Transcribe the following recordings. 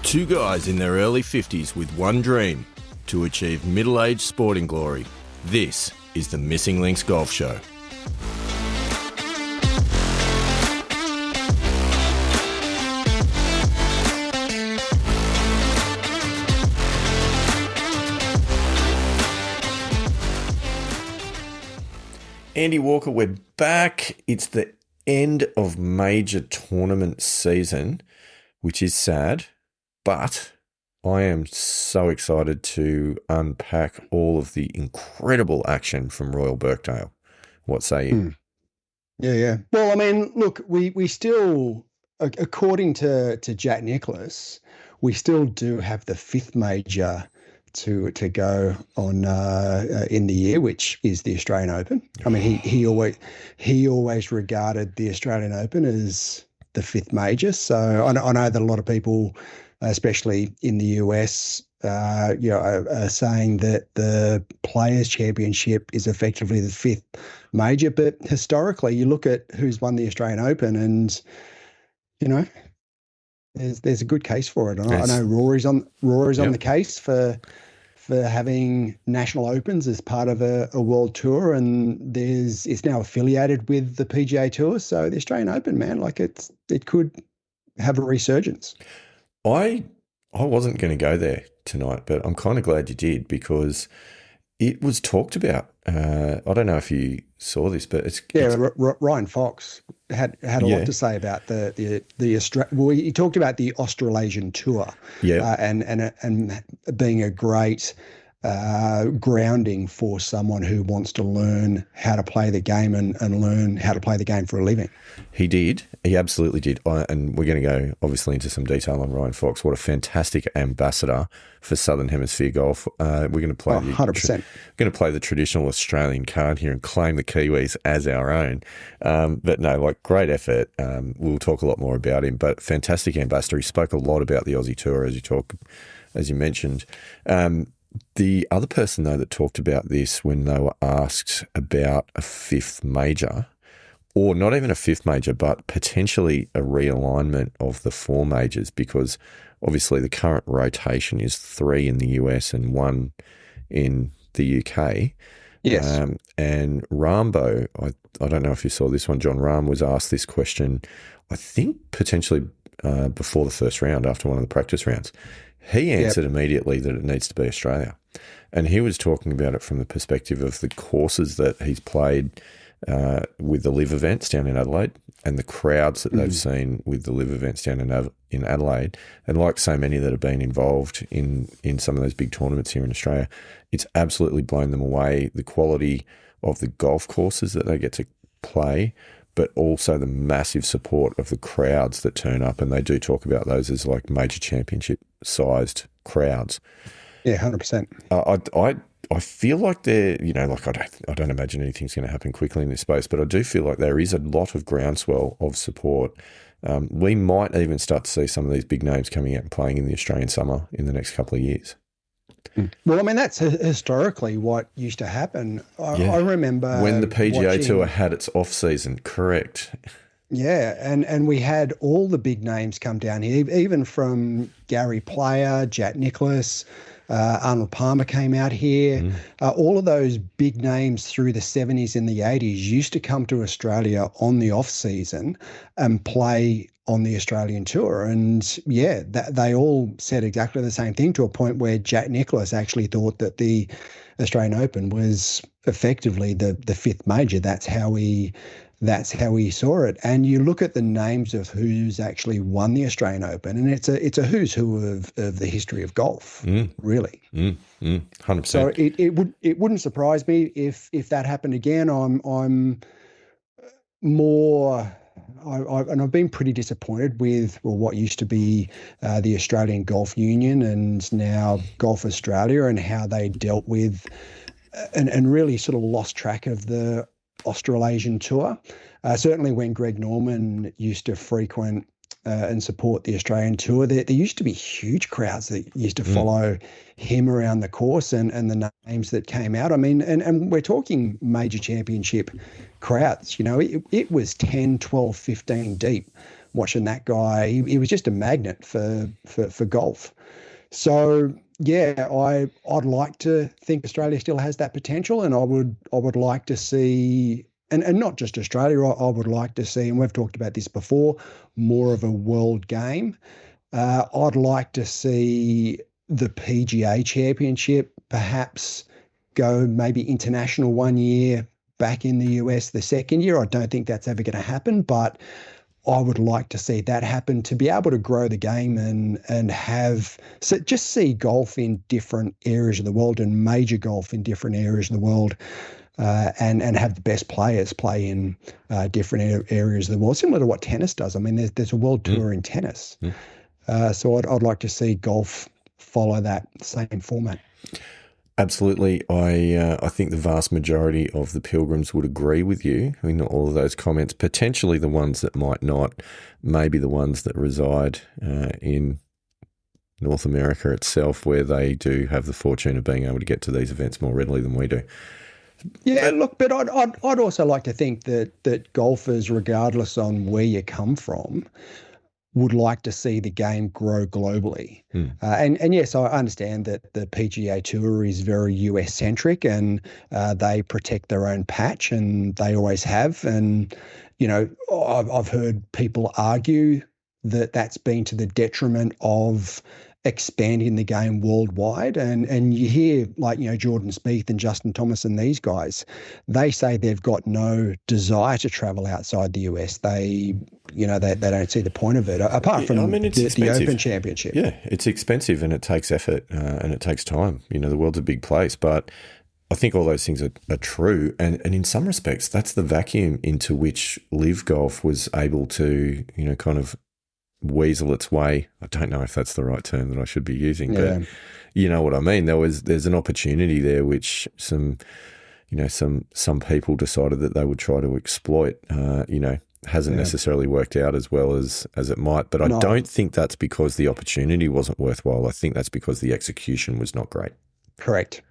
Two guys in their early 50s with one dream, to achieve middle-aged sporting glory. This is the Missing Links Golf Show. Andy Walker, we're back. It's the end of major tournament season, which is sad, but I am so excited to unpack all of the incredible action from Royal Birkdale. What say you? Yeah. Well, I mean, look, we still, according to Jack Nicklaus, we still do have the fifth major to go on in the year, which is the Australian Open. I mean, he always regarded the Australian Open as the fifth major. So I know that a lot of people, especially in the US, are saying that the Players' Championship is effectively the fifth major. But historically, you look at who's won the Australian Open, and there's a good case for it. And I know Rory's on the case for having national opens as part of a world tour, and it's now affiliated with the PGA Tour. So the Australian Open, man, it could have a resurgence. I wasn't going to go there tonight, but I'm kind of glad you did, because it was talked about. I don't know if you saw this, but Ryan Fox had a lot to say about he talked about the Australasian Tour, and being a great grounding for someone who wants to learn how to play the game and learn how to play the game for a living. He did. He absolutely did. And we're going to go, obviously, into some detail on Ryan Fox. What a fantastic ambassador for Southern Hemisphere golf. We're going to play 100%. Going to play the traditional Australian card here and claim the Kiwis as our own. But no, great effort. We'll talk a lot more about him. But fantastic ambassador. He spoke a lot about the Aussie Tour, as you mentioned. The other person, though, that talked about this when they were asked about a fifth major, or not even a fifth major, but potentially a realignment of the four majors, because obviously the current rotation is 3 in the US and 1 in the UK. Yes. And Rambo, I don't know if you saw this one, John Rahm was asked this question, I think potentially before the first round, after one of the practice rounds. He answered immediately that it needs to be Australia. And he was talking about it from the perspective of the courses that he's played with the LIV events down in Adelaide, and the crowds that they've seen with the LIV events down in Adelaide. And like so many that have been involved in some of those big tournaments here in Australia, it's absolutely blown them away, the quality of the golf courses that they get to play, but also the massive support of the crowds that turn up. And they do talk about those as like major championship-sized crowds. Yeah, 100%. I feel like they're, I don't imagine anything's going to happen quickly in this space, but I do feel like there is a lot of groundswell of support. We might even start to see some of these big names coming out and playing in the Australian summer in the next couple of years. Well, I mean, that's historically what used to happen. I remember when the PGA Tour had its off-season, correct. Yeah, and we had all the big names come down here, even from Gary Player, Jack Nicklaus, Arnold Palmer came out here. All of those big names through the 70s and the 80s used to come to Australia on the off-season and play on the Australian Tour. And they all said exactly the same thing, to a point where Jack Nicklaus actually thought that the Australian Open was effectively the fifth major. That's how he saw it. And you look at the names of who's actually won the Australian Open, and it's a who's who of the history of golf, really. 100%. So it wouldn't surprise me if that happened again. I'm more. I've been pretty disappointed with what used to be the Australian Golf Union and now Golf Australia, and how they dealt with and really sort of lost track of the Australasian Tour. Certainly when Greg Norman used to frequent and support the Australian Tour, there used to be huge crowds that used to follow him around the course, and the names that came out. I mean, and we're talking major championship crowds. It was 10, 12, 15 deep watching that guy. He was just a magnet for golf. So yeah, I'd like to think Australia still has that potential, and I would like to see, and not just Australia, I would like to see, and we've talked about this before, more of a world game. I'd like to see the PGA Championship perhaps go maybe international one year, back in the US the second year. I don't think that's ever going to happen, but I would like to see that happen, to be able to grow the game and have, so just see golf in different areas of the world, and major golf in different areas of the world, and have the best players play in different areas of the world, similar to what tennis does. I mean, there's a world tour in tennis. So I'd like to see golf follow that same format. Absolutely. I think the vast majority of the pilgrims would agree with you. I mean, not all of those comments, potentially the ones that might not, maybe the ones that reside in North America itself, where they do have the fortune of being able to get to these events more readily than we do. Yeah, look, but I'd also like to think that golfers, regardless on where you come from, would like to see the game grow globally. And yes, I understand that the PGA Tour is very US centric, and they protect their own patch, and they always have. And, you know, I've heard people argue that that's been to the detriment of expanding the game worldwide. And you hear, like, you know, Jordan Spieth and Justin Thomas and these guys, they say they've got no desire to travel outside the US. They don't see the point of it, apart from the Open Championship. Yeah, it's expensive, and it takes effort, and it takes time. You know, the world's a big place, but I think all those things are true. And in some respects, that's the vacuum into which LIV Golf was able to, you know, kind of weasel its way. I don't know if that's the right term that I should be using, but you know what I mean. There's an opportunity there which some people decided that they would try to exploit. Hasn't necessarily worked out as well as it might, but I don't think that's because the opportunity wasn't worthwhile. I think that's because the execution was not great. Correct.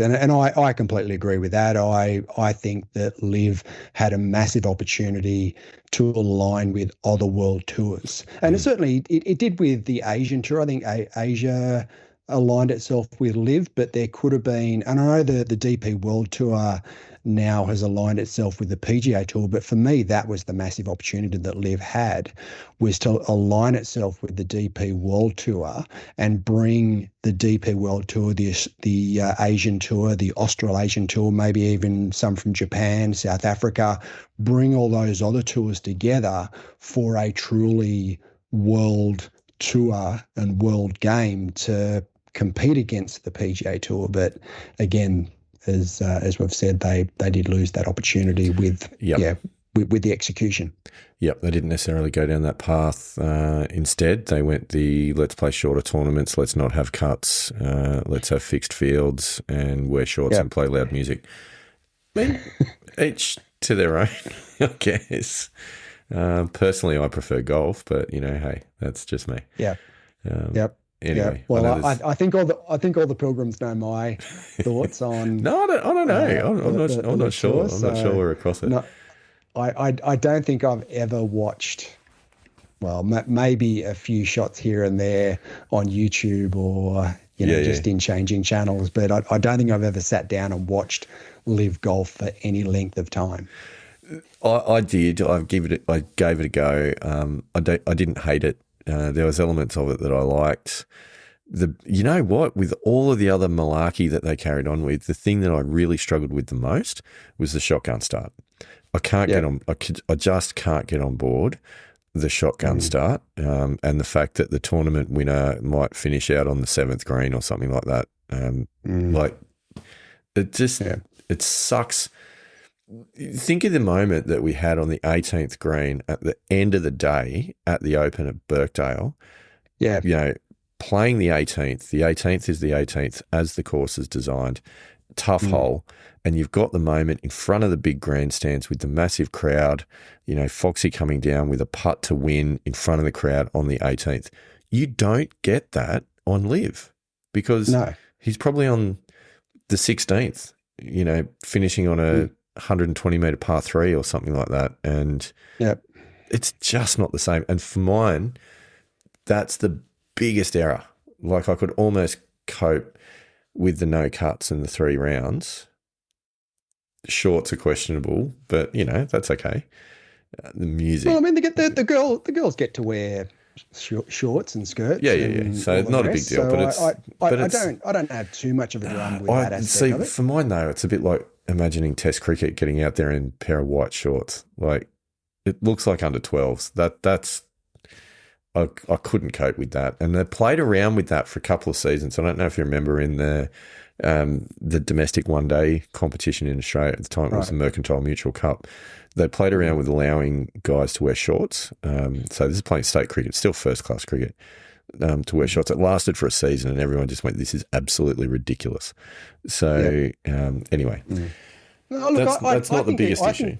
And I completely agree with that. I think that LIV had a massive opportunity to align with other world tours. And it certainly it did with the Asian tour. I think Asia aligned itself with LIV, but there could have been, and I know the DP World Tour now has aligned itself with the PGA Tour, but for me, that was the massive opportunity that LIV had, was to align itself with the DP World Tour and bring the DP World Tour, the Asian Tour, the Australasian Tour, maybe even some from Japan, South Africa, bring all those other tours together for a truly world tour and world game to compete against the PGA Tour. But again, as we've said, they did lose that opportunity with the execution. Yep, they didn't necessarily go down that path. Instead, they went let's play shorter tournaments, let's not have cuts, let's have fixed fields and wear shorts and play loud music. I mean, each to their own, I guess. Personally, I prefer golf, but you know, hey, that's just me. Yeah. Anyway, well, I think all the pilgrims know my thoughts on. No, I don't know. I'm not sure. I'm not sure we're across it. No, I don't think I've ever watched. Well, maybe a few shots here and there on YouTube or just in changing channels, but I don't think I've ever sat down and watched LIV Golf for any length of time. I did. I gave it a go. I didn't hate it. There was elements of it that I liked. You know what? With all of the other malarkey that they carried on with, the thing that I really struggled with the most was the shotgun start. I can't get on. I just can't get on board the shotgun start, and the fact that the tournament winner might finish out on the 7th green or something like that. Like it just it sucks. Think of the moment that we had on the 18th green at the end of the day at the Open at Birkdale. Yeah. You know, playing the 18th. The 18th is the 18th as the course is designed. Tough hole. And you've got the moment in front of the big grandstands with the massive crowd, you know, Foxy coming down with a putt to win in front of the crowd on the 18th. You don't get that on LIV because he's probably on the 16th, you know, finishing on a 120 metre par 3 or something like that. And it's just not the same. And for mine, that's the biggest error. Like I could almost cope with the no cuts and the 3 rounds. Shorts are questionable, but that's okay. The music. Well, I mean, the girls get to wear shorts and skirts. Yeah. So not a big deal, so but I don't have too much of a drum with that aspect of it. For mine though, it's a bit like imagining Test cricket getting out there in a pair of white shorts. Like it looks like under 12s. That's I couldn't cope with that, and they played around with that for a couple of seasons. I don't know if you remember in the domestic one-day competition in Australia at the time. It was the Mercantile Mutual Cup. They played around with allowing guys to wear shorts. So this is playing state cricket, still first-class cricket, to wear shorts. It lasted for a season, and everyone just went, "This is absolutely ridiculous." So anyway, no, look, that's not the biggest issue.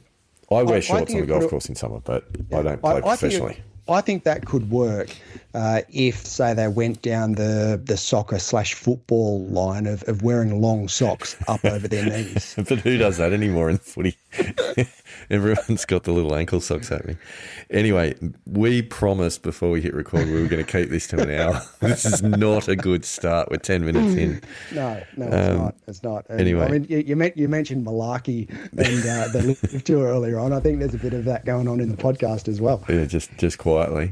I wear shorts on the golf course in summer, but I don't play professionally. I think that could work if, say, they went down the soccer/football line of wearing long socks up over their knees. But who does that anymore in the footy? Everyone's got the little ankle socks happening. Anyway, we promised before we hit record we were going to keep this to an hour. This is not a good start. We're 10 minutes in. No, it's not. It's not. And, anyway. I mean, you mentioned malarkey and the LIV Tour earlier on. I think there's a bit of that going on in the podcast as well. Yeah, just quietly.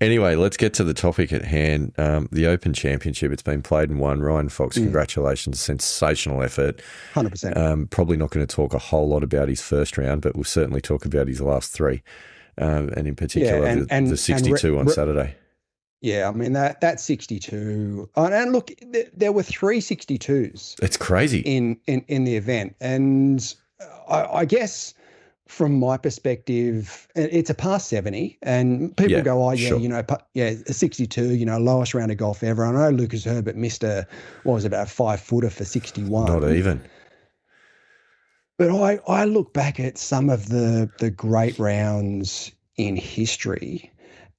Anyway, let's get to the topic at hand. The Open Championship. It's been played and won. Ryan Fox, congratulations. Sensational effort. 100%. Probably not going to talk a whole lot about his first round, but we'll certainly talk about his last 3. And in particular, the 62 on Saturday. Yeah, I mean, that 62. And look, there were 3 62s. It's crazy. In the event. And I guess from my perspective, it's a par 70. And people go, a 62, lowest round of golf ever. I know Lucas Herbert missed a 5-footer for 61. Not even. But I look back at some of the great rounds in history,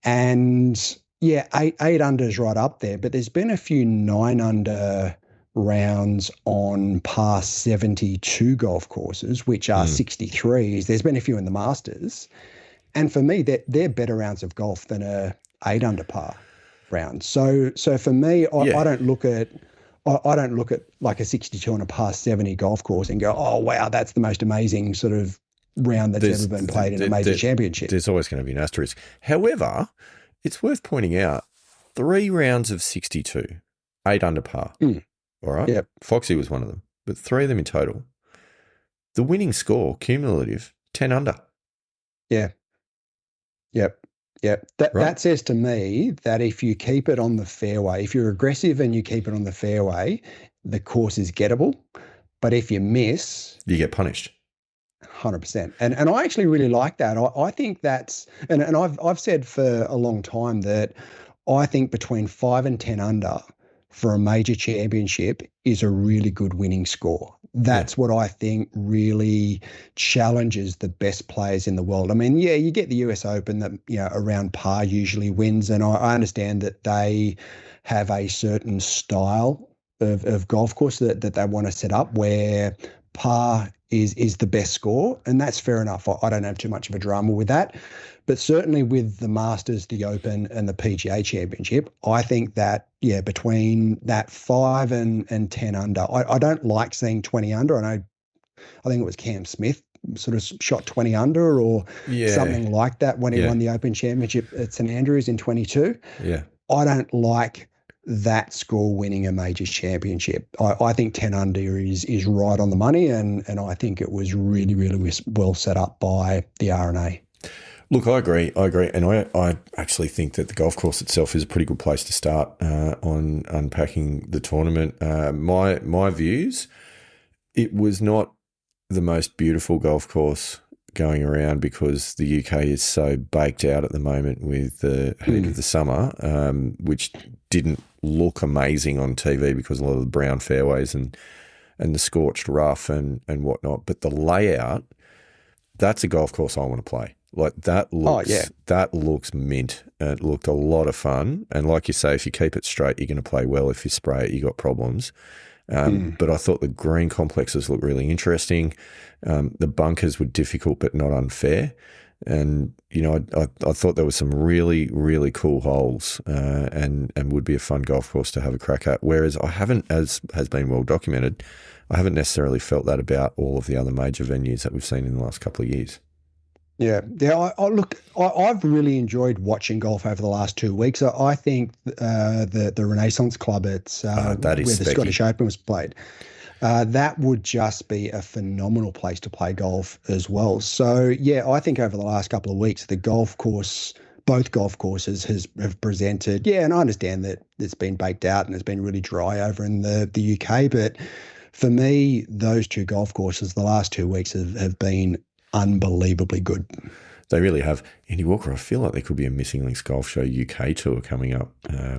and 8 unders right up there, but there's been a few 9 under rounds on par 72 golf courses, which are 63s. There's been a few in the Masters. And for me, they're better rounds of golf than a 8 under par round. So for me, I don't look at like a 62 on a par 70 golf course and go, oh, wow, that's the most amazing sort of round that's ever been played in a major championship. There's always going to be an asterisk. However, it's worth pointing out 3 rounds of 62, 8 under par. All right? Yep. Foxy was one of them, but 3 of them in total. The winning score, cumulative, 10 under. Yeah. Yep. That says to me that if you keep it on the fairway, if you're aggressive and you keep it on the fairway, the course is gettable. But if you miss, you get punished. 100%. And I actually really like that. I think that's, and I've said for a long time that I think between 5 and 10 under for a major championship is a really good winning score. That's what I think really challenges the best players in the world. I mean, you get the US Open that, around par usually wins. And I understand that they have a certain style of golf course that they want to set up where par is the best score. And that's fair enough. I don't have too much of a drama with that. But certainly with the Masters, the Open and the PGA Championship, I think that, between that 5 and 10 under, I don't like seeing 20 under. I think it was Cam Smith sort of shot 20 under or something like that when he won the Open Championship at St Andrews in 22. Yeah. I don't like that score winning a majors championship. I think 10 under is right on the money, and I think it was really, really well set up by the R&A. Look, I agree, and I actually think that the golf course itself is a pretty good place to start on unpacking the tournament. My views, it was not the most beautiful golf course going around because the UK is so baked out at the moment with the heat of the summer, which didn't look amazing on TV because a lot of the brown fairways and the scorched rough and whatnot. But the layout, that's a golf course I want to play. Like that looks mint. It looked a lot of fun. And like you say, if you keep it straight, you're going to play well. If you spray it, you got problems. But I thought the green complexes looked really interesting. The bunkers were difficult but not unfair. And, you know, I thought there were some really, really cool holes and would be a fun golf course to have a crack at. Whereas I haven't, as has been well documented, I haven't necessarily felt that about all of the other major venues that we've seen in the last couple of years. Yeah. I've really enjoyed watching golf over the last 2 weeks. I think the Renaissance Club where the Scottish Open was played, that would just be a phenomenal place to play golf as well. So, yeah, I think over the last couple of weeks, both golf courses have presented. Yeah, and I understand that it's been baked out and it's been really dry over in the UK. But for me, those two golf courses, the last 2 weeks have been unbelievably good. They really have. Andy Walker, I feel like there could be a Missing Links Golf Show UK tour coming up.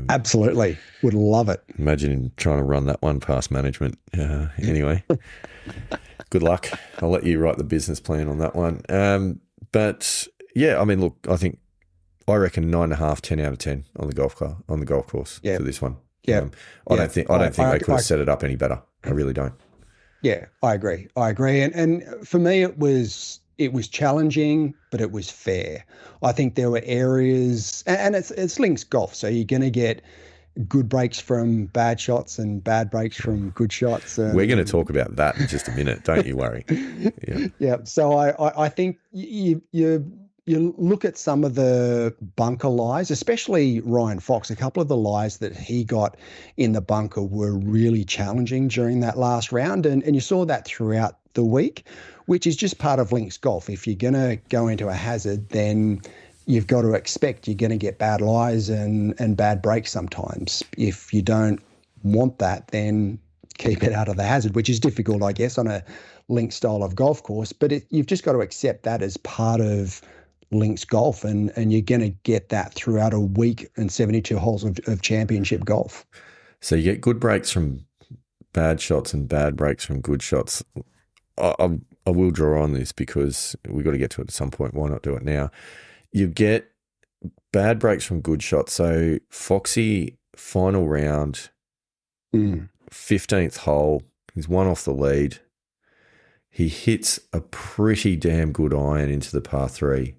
Absolutely. Would love it. Imagine trying to run that one past management. Anyway, good luck. I'll let you write the business plan on that one. But, yeah, I mean, look, I reckon 9.5, 10 out of 10 on the golf course for this one. Yeah. I don't think they could have set it up any better. I really don't. Yeah, I agree. And for me, it was challenging, but it was fair. I think there were areas, and it's links golf, so you're going to get good breaks from bad shots and bad breaks from good shots. We're going to talk about that in just a minute. Don't you worry. Yeah. Yeah. So I think you look at some of the bunker lies, especially Ryan Fox. A couple of the lies that he got in the bunker were really challenging during that last round. And you saw that throughout the week, which is just part of links golf. If you're going to go into a hazard, then you've got to expect you're going to get bad lies and bad breaks sometimes. If you don't want that, then keep it out of the hazard, which is difficult, I guess, on a links style of golf course. But you've just got to accept that as part of links golf, and you're going to get that throughout a week and 72 holes of championship golf. So you get good breaks from bad shots and bad breaks from good shots. I will draw on this because we've got to get to it at some point. Why not do it now? You get bad breaks from good shots. So Foxy, final round, 15th hole, he's one off the lead. He hits a pretty damn good iron into the par 3.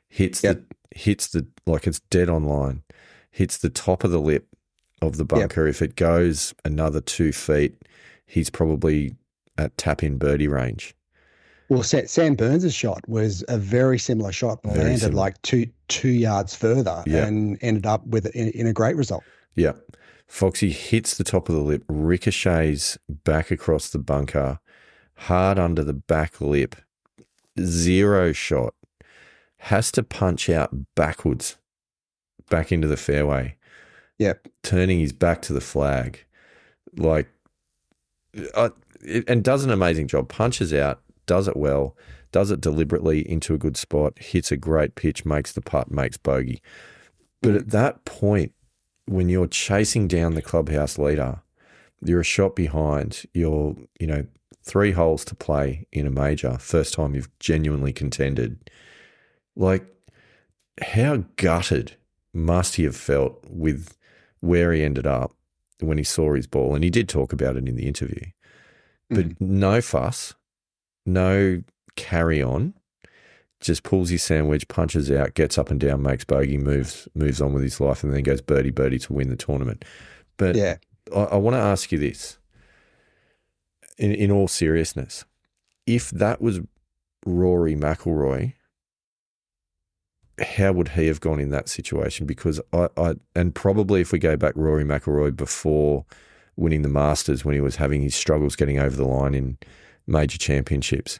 Hits the like it's dead on line. Hits the top of the lip of the bunker. If it goes another 2 feet, he's probably at tap-in birdie range. Well, Sam Burns' shot was a very similar shot, landed like two yards further and ended up with in a great result. Yeah. Foxy hits the top of the lip, ricochets back across the bunker, hard under the back lip, 0 shot, has to punch out backwards, back into the fairway. Yep. Turning his back to the flag. And does an amazing job. Punches out, does it well, does it deliberately into a good spot, hits a great pitch, makes the putt, makes bogey. But at that point, when you're chasing down the clubhouse leader, you're a shot behind, you're, 3 holes to play in a major, first time you've genuinely contended. Like, how gutted must he have felt with where he ended up when he saw his ball? And he did talk about it in the interview. But no fuss, no carry on, just pulls his sandwich, punches out, gets up and down, makes bogey, moves on with his life, and then goes birdie to win the tournament. But I want to ask you this, in all seriousness, if that was Rory McIlroy, how would he have gone in that situation? Because and probably if we go back, Rory McIlroy before winning the Masters, when he was having his struggles getting over the line in major championships,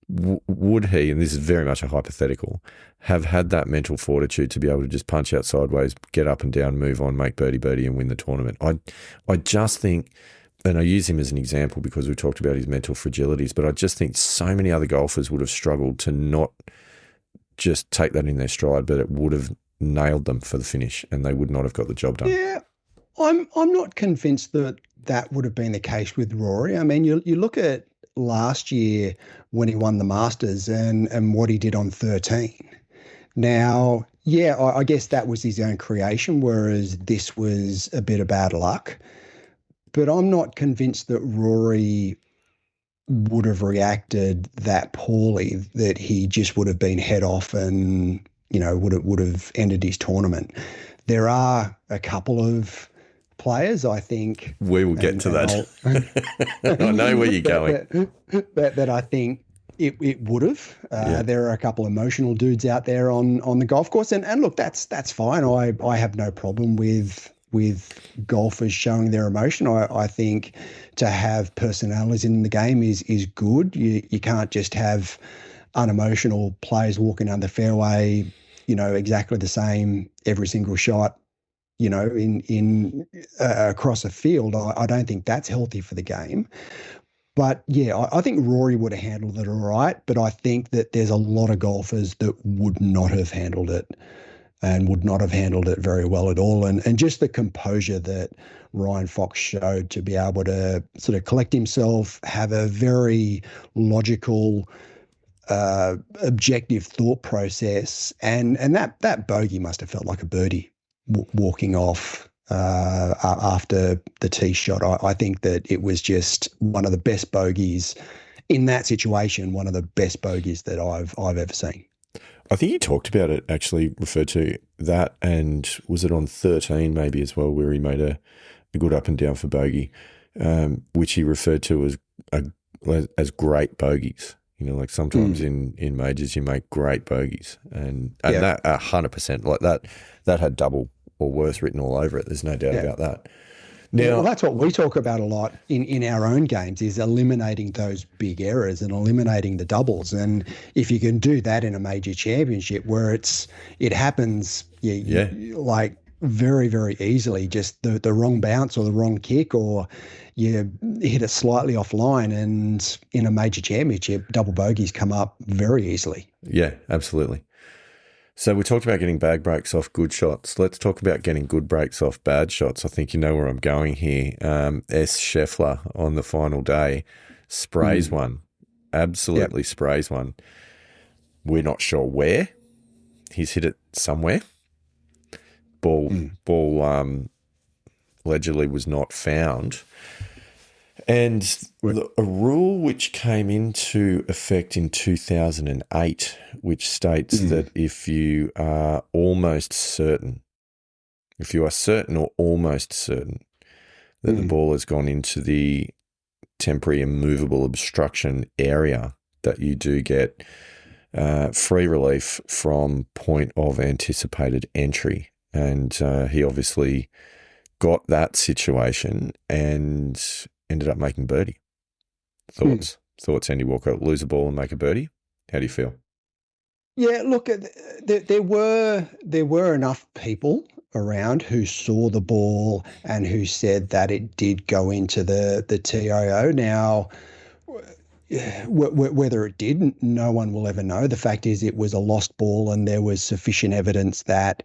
would he, and this is very much a hypothetical, have had that mental fortitude to be able to just punch out sideways, get up and down, move on, make birdie and win the tournament? I just think, and I use him as an example because we talked about his mental fragilities, but I just think so many other golfers would have struggled to not just take that in their stride, but it would have nailed them for the finish and they would not have got the job done. Yeah, I'm not convinced that would have been the case with Rory. I mean, you look at last year when he won the Masters and what he did on 13. Now, I guess that was his own creation, whereas this was a bit of bad luck. But I'm not convinced that Rory would have reacted that poorly that he just would have been head off and, would have ended his tournament. There are a couple of players, I think. We will get to that. I know where you're going. That I think it would have. There are a couple of emotional dudes out there on the golf course, and look, that's fine. I have no problem with golfers showing their emotion. I think to have personalities in the game is good. You can't just have unemotional players walking down the fairway, exactly the same every single shot, in across a field. I don't think that's healthy for the game. But yeah, I think Rory would have handled it all right. But I think that there's a lot of golfers that would not have handled it and would not have handled it very well at all. And just the composure that Ryan Fox showed to be able to sort of collect himself, have a very logical, objective thought process. And that bogey must have felt like a birdie walking off after the tee shot. I think that it was just one of the best bogeys in that situation, one of the best bogeys that I've ever seen. I think you talked about it, actually referred to that, and was it on 13 maybe as well, where he made a good up and down for bogey, which he referred to as great bogeys. Like sometimes in majors you make great bogeys, and that 100%, like that had double or worse written all over it. There's no doubt about that. Now, that's what we talk about a lot in our own games, is eliminating those big errors and eliminating the doubles. And if you can do that in a major championship where it happens, like very, very easily, just the wrong bounce or the wrong kick, or you hit it slightly offline, and in a major championship, double bogeys come up very easily. Yeah, absolutely. So we talked about getting bag breaks off good shots. Let's talk about getting good breaks off bad shots. I think you know where I'm going here. Scheffler on the final day sprays one, absolutely sprays one. We're not sure where. He's hit it somewhere. Ball allegedly was not found. And a rule which came into effect in 2008, which states that if you are certain or almost certain that the ball has gone into the temporary immovable obstruction area, that you do get free relief from point of anticipated entry. And he obviously got that situation and ended up making birdie. Thoughts, Andy Walker? Lose a ball and make a birdie? How do you feel? Yeah, look, there were enough people around who saw the ball and who said that it did go into the TIO. Now, whether it did, no one will ever know. The fact is, it was a lost ball, and there was sufficient evidence that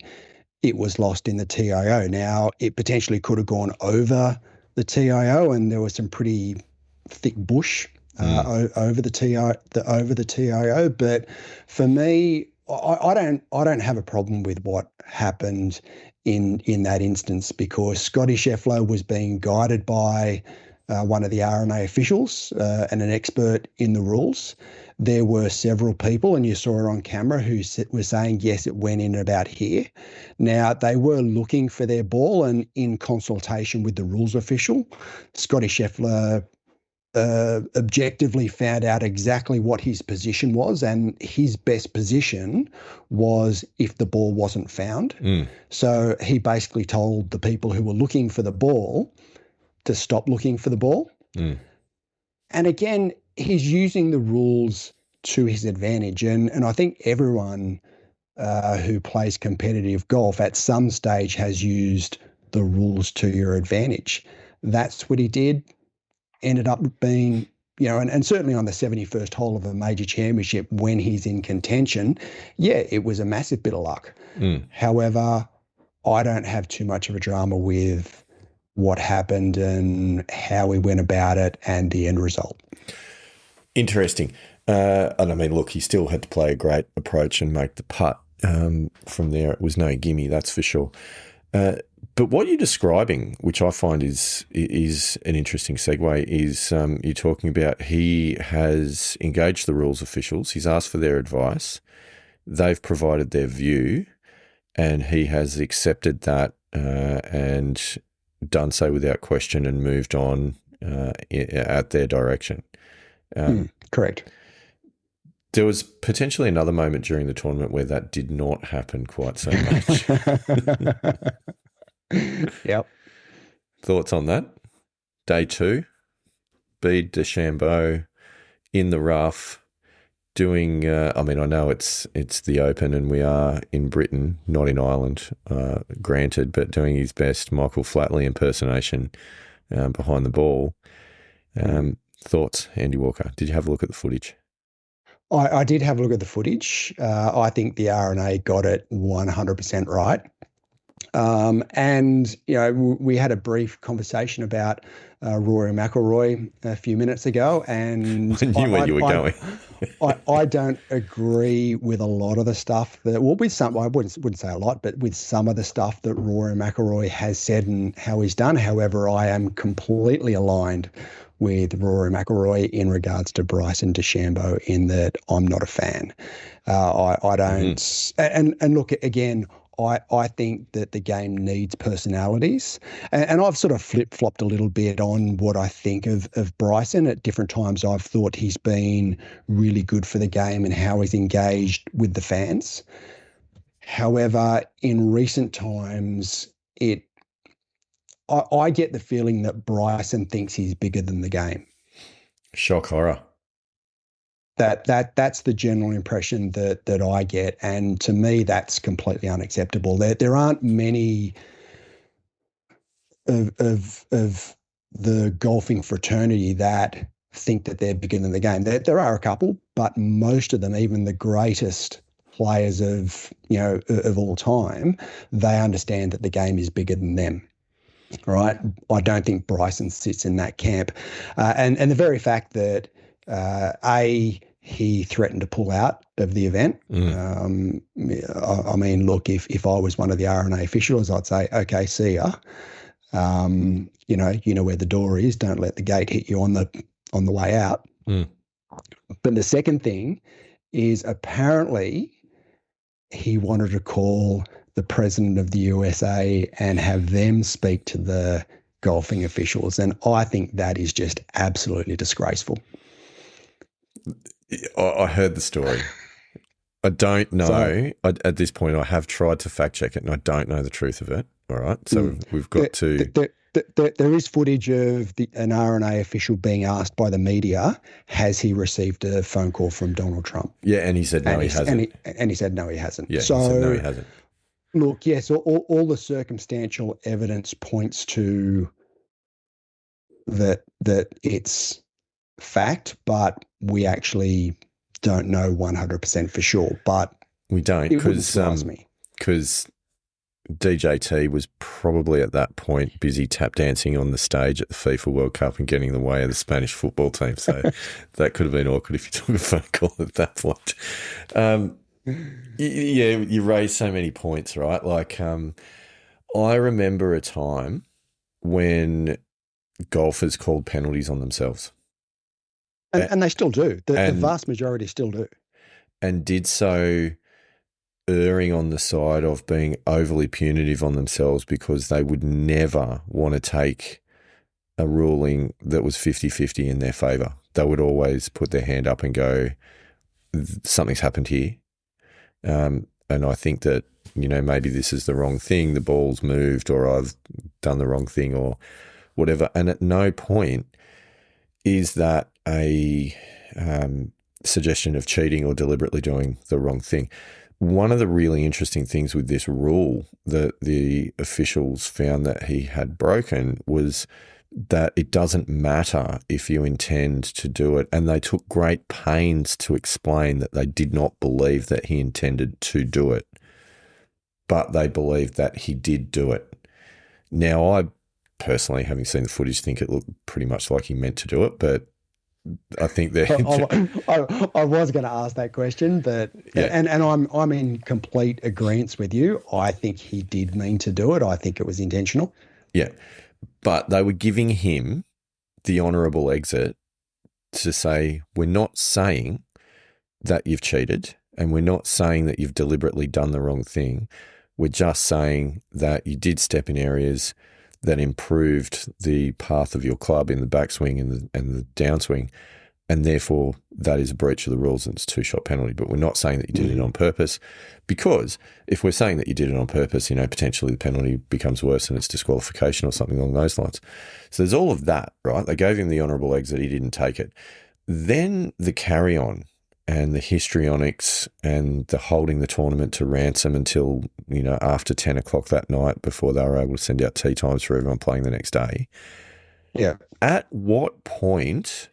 it was lost in the TIO. Now, it potentially could have gone over the TIO, and there was some pretty thick bush over the TIO. But for me, I don't have a problem with what happened in that instance, because Scottie Scheffler was being guided by one of the R&A officials and an expert in the rules. There were several people, and you saw it on camera, who were saying, yes, it went in about here. Now, they were looking for their ball, and in consultation with the rules official, Scottie Scheffler objectively found out exactly what his position was, and his best position was if the ball wasn't found. So he basically told the people who were looking for the ball to stop looking for the ball. And again, he's using the rules to his advantage. And I think everyone who plays competitive golf at some stage has used the rules to your advantage. That's what he did. Ended up being, and certainly on the 71st hole of a major championship, when he's in contention, it was a massive bit of luck. However, I don't have too much of a drama with what happened and how we went about it and the end result. Interesting. And I mean, look, he still had to play a great approach and make the putt. From there, it was no gimme, that's for sure. But what you're describing, which I find is an interesting segue, is you're talking about he has engaged the rules officials. He's asked for their advice. They've provided their view, and he has accepted that and done so without question and moved on at their direction. Correct. There was potentially another moment during the tournament where that did not happen quite so much. Yep. Thoughts on that? Day 2, DeChambeau in the rough, doing. I know it's the Open, and we are in Britain, not in Ireland, granted, but doing his best Michael Flatley impersonation behind the ball. Thoughts, Andy Walker? Did you have a look at the footage? I did have a look at the footage. I think the R&A got it 100% right. And, we had a brief conversation about Rory McIlroy a few minutes ago, and I knew where you were going. I don't agree with a lot of the stuff with some, I wouldn't say a lot, but with some of the stuff that Rory McIlroy has said and how he's done. However, I am completely aligned with Rory McIlroy in regards to Bryson DeChambeau in that I'm not a fan. I don't, and look, again, I think that the game needs personalities. And I've sort of flip-flopped a little bit on what I think of Bryson. At different times, I've thought he's been really good for the game and how he's engaged with the fans. However, in recent times, I get the feeling that Bryson thinks he's bigger than the game. Shock horror. That's the general impression that I get, and to me, that's completely unacceptable. There aren't many of the golfing fraternity that think that they're bigger than the game. There are a couple, but most of them, even the greatest players of all time, they understand that the game is bigger than them. Right? I don't think Bryson sits in that camp, and the very fact that he threatened to pull out of the event. I mean, look, if I was one of the R&A officials, I'd say, okay, see ya. You know where the door is. Don't let the gate hit you on the way out. But the second thing is apparently he wanted to call the president of the USA and have them speak to the golfing officials. And I think that is just absolutely disgraceful. I heard the story. I don't know. At this point, I have tried to fact check it, and I don't know the truth of it. All right. So we've got to. There is footage of an R&A official being asked by the media, has he received a phone call from Donald Trump? Yeah, and he said no, he hasn't. And he said no, he hasn't. Yeah, he said no, he hasn't. Look, yes, all the circumstantial evidence points to that it's fact, but we actually don't know 100% for sure. But we don't, because DJT was probably at that point busy tap dancing on the stage at the FIFA World Cup and getting in the way of the Spanish football team. So that could have been awkward if you took a phone call at that point. Yeah, you raise so many points, right? Like, I remember a time when golfers called penalties on themselves. And they still do. The vast majority still do. And did so erring on the side of being overly punitive on themselves because they would never want to take a ruling that was 50-50 in their favour. They would always put their hand up and go, something's happened here. And I think that, maybe this is the wrong thing, the ball's moved, or I've done the wrong thing or whatever. And at no point is that a suggestion of cheating or deliberately doing the wrong thing. One of the really interesting things with this rule that the officials found that he had broken was that it doesn't matter if you intend to do it. And they took great pains to explain that they did not believe that he intended to do it, but they believed that he did do it. Now, I personally, having seen the footage, think it looked pretty much like he meant to do it, but I think they're. I was going to ask that question, but and I'm in complete agreement with you. I think he did mean to do it. I think it was intentional. Yeah, but they were giving him the honourable exit to say, we're not saying that you've cheated, and we're not saying that you've deliberately done the wrong thing. We're just saying that you did step in areas that improved the path of your club in the backswing and the downswing, and therefore that is a breach of the rules and it's a 2-shot penalty. But we're not saying that you did it on purpose, because if we're saying that you did it on purpose, potentially the penalty becomes worse and it's disqualification or something along those lines. So there's all of that, right? They gave him the honourable exit. He didn't take it. Then the carry-on and the histrionics and the holding the tournament to ransom until, after 10 o'clock that night before they were able to send out tee times for everyone playing the next day. Yeah. At what point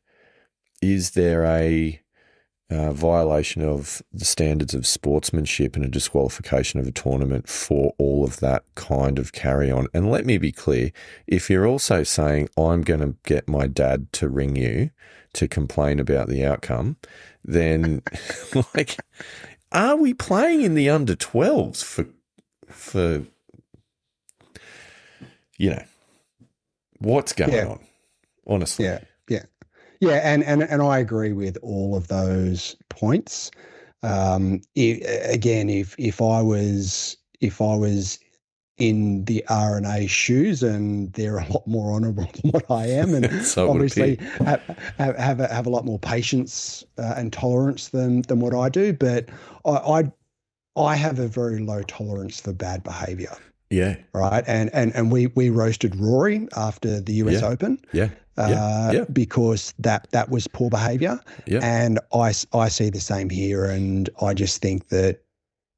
is there a violation of the standards of sportsmanship and a disqualification of a tournament for all of that kind of carry-on? And let me be clear, if you're also saying, I'm going to get my dad to ring you to complain about the outcome, then are we playing in the under 12s for what's going on, honestly? Yeah, and I agree with all of those points. If I was in the R&A shoes, and they're a lot more honourable than what I am, and So obviously have a lot more patience and tolerance than what I do. But I have a very low tolerance for bad behaviour. Yeah. Right. And we roasted Rory after the US Open. Because that was poor behaviour. Yeah. And I see the same here, and I just think that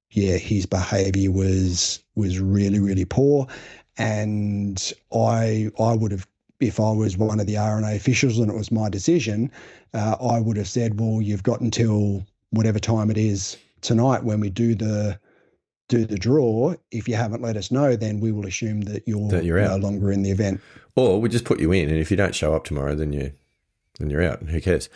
his behaviour was really, really poor. And I would have, if I was one of the R&A officials and it was my decision, I would have said, well, you've got until whatever time it is tonight when we do the draw. If you haven't let us know, then we will assume that you're no longer in the event. Or we just put you in, and if you don't show up tomorrow, then you're out, and who cares?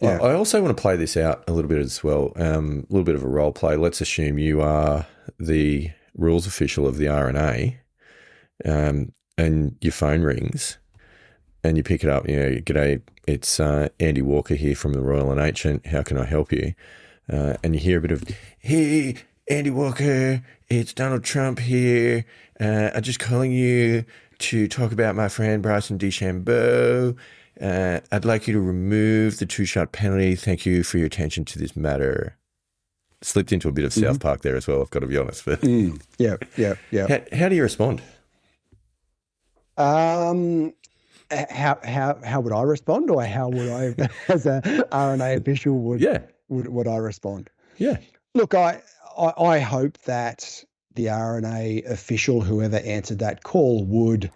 Yeah. I also want to play this out a little bit as well, a little bit of a role play. Let's assume you are the rules official of the R&A, and your phone rings, and you pick it up. G'day, it's Andy Walker here from the Royal and Ancient. How can I help you? And you hear a bit of, hey, Andy Walker, it's Donald Trump here. I'm just calling you to talk about my friend Bryson DeChambeau. I'd like you to remove the 2-shot penalty. Thank you for your attention to this matter. Slipped into a bit of South Park there as well, I've got to be honest. But Yeah. How do you respond? How would I respond, or how would I, as a R&A official, would I respond? Yeah. Look, I hope that the R&A official, whoever answered that call, would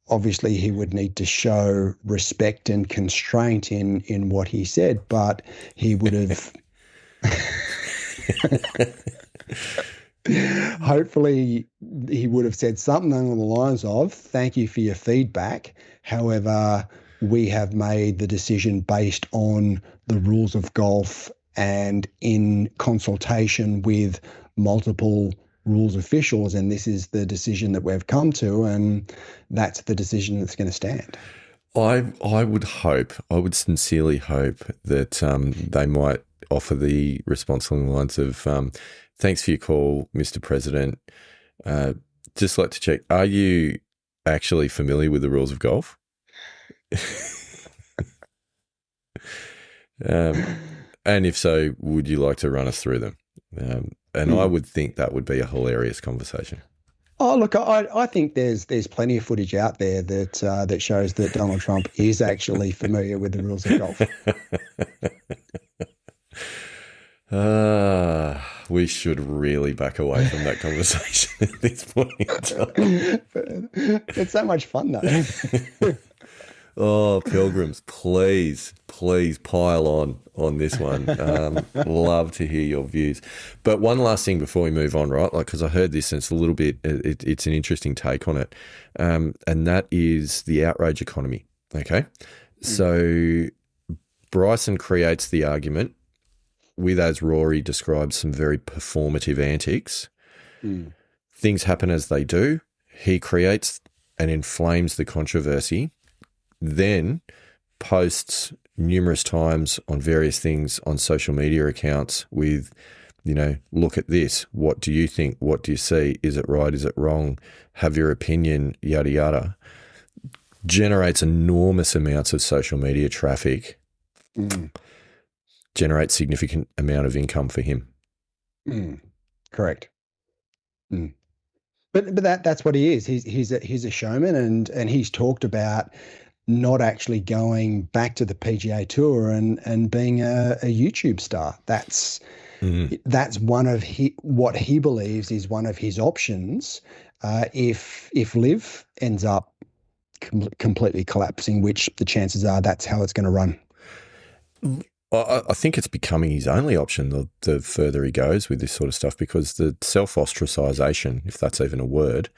obviously he would need to show respect and constraint in what he said, but he would have hopefully he would have said something along the lines of, thank you for your feedback. However, we have made the decision based on the rules of golf and in consultation with multiple rules officials, and this is the decision that we've come to, and that's the decision that's going to stand. I would sincerely hope that they might offer the response along the lines of, thanks for your call, Mr. President. Just like to check, are you actually familiar with the rules of golf? And if so, would you like to run us through them? And I would think that would be a hilarious conversation. Oh, look, I think there's plenty of footage out there that shows that Donald Trump is actually familiar with the rules of golf. We should really back away from that conversation at this point in time. It's so much fun, though. Oh, Pilgrims, please pile on this one. Love to hear your views. But one last thing before we move on, right? Because I heard this and it's a little bit, it's an interesting take on it. And that is the outrage economy. Okay. So Bryson creates the argument with, as Rory describes, some very performative antics. Things happen as they do. He creates and inflames the controversy, then posts numerous times on various things on social media accounts with, look at this. What do you think? What do you see? Is it right? Is it wrong? Have your opinion, yada, yada. Generates enormous amounts of social media traffic. Generates significant amount of income for him. Correct. But that's what he is. He's a showman, and he's talked about not actually going back to the PGA Tour and being a YouTube star. That's one of what he believes is one of his options if LIV ends up completely collapsing, which the chances are that's how it's going to run. I think it's becoming his only option the further he goes with this sort of stuff, because the self-ostracization, if that's even a word,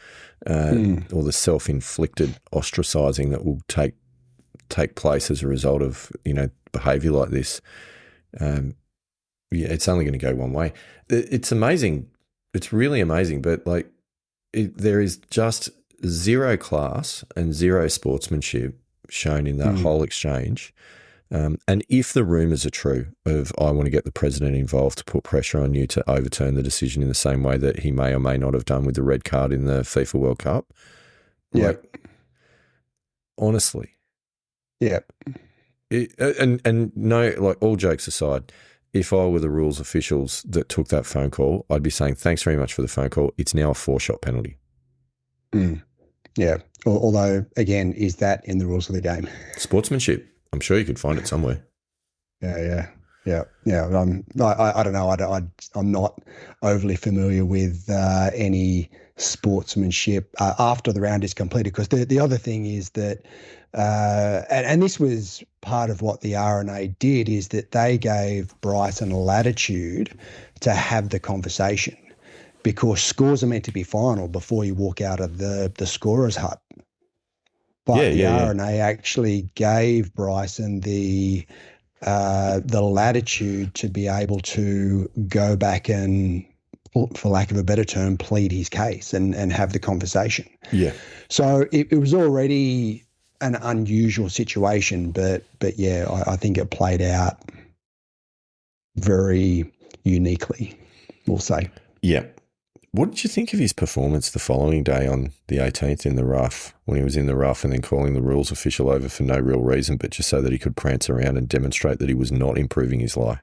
or the self-inflicted ostracizing that will take place as a result of behaviour like this, it's only going to go one way. It's amazing. It's really amazing, but there is just zero class and zero sportsmanship shown in that whole exchange. And if the rumours are true of, I want to get the president involved to put pressure on you to overturn the decision in the same way that he may or may not have done with the red card in the FIFA World Cup. Honestly. Yeah. And no, all jokes aside, if I were the rules officials that took that phone call, I'd be saying, thanks very much for the phone call. It's now a 4-shot penalty. Yeah. Although, again, is that in the rules of the game? Sportsmanship. I'm sure you could find it somewhere. Yeah. I don't know. I'm not overly familiar with any sportsmanship after the round is completed, because the other thing is that, and this was part of what the R&A did, is that they gave Bryson latitude to have the conversation, because scores are meant to be final before you walk out of the scorer's hut. But the R&A actually gave Bryson the latitude to be able to go back and, for lack of a better term, plead his case and have the conversation. Yeah. So it was already an unusual situation, but I think it played out very uniquely, we'll say. Yeah. What did you think of his performance the following day on the 18th in the rough, when he was in the rough and then calling the rules official over for no real reason, but just so that he could prance around and demonstrate that he was not improving his lie?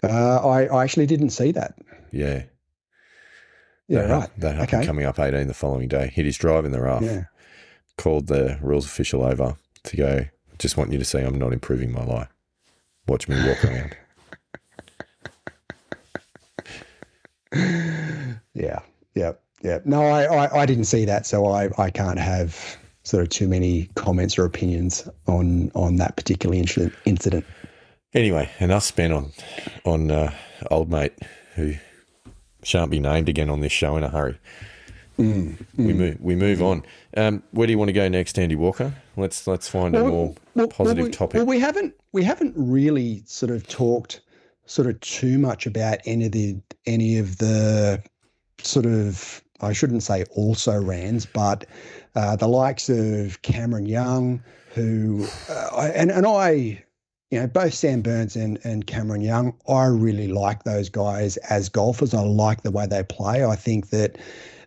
I actually didn't see that. Yeah. Right. That happened coming up 18 the following day. Hit his drive in the rough, called the rules official over to go, just want you to see I'm not improving my lie. Watch me walk around. Yeah. No, I didn't see that, so I can't have sort of too many comments or opinions on that particular incident. Anyway, enough spent on old mate who shan't be named again on this show in a hurry. We move on. Where do you want to go next, Andy Walker? Let's find a more positive topic. Well, we haven't really sort of talked too much about any of the sort of, I shouldn't say also rans, but the likes of Cameron Young, who both Sam Burns and Cameron Young, I really like those guys as golfers. I like the way they play. I think that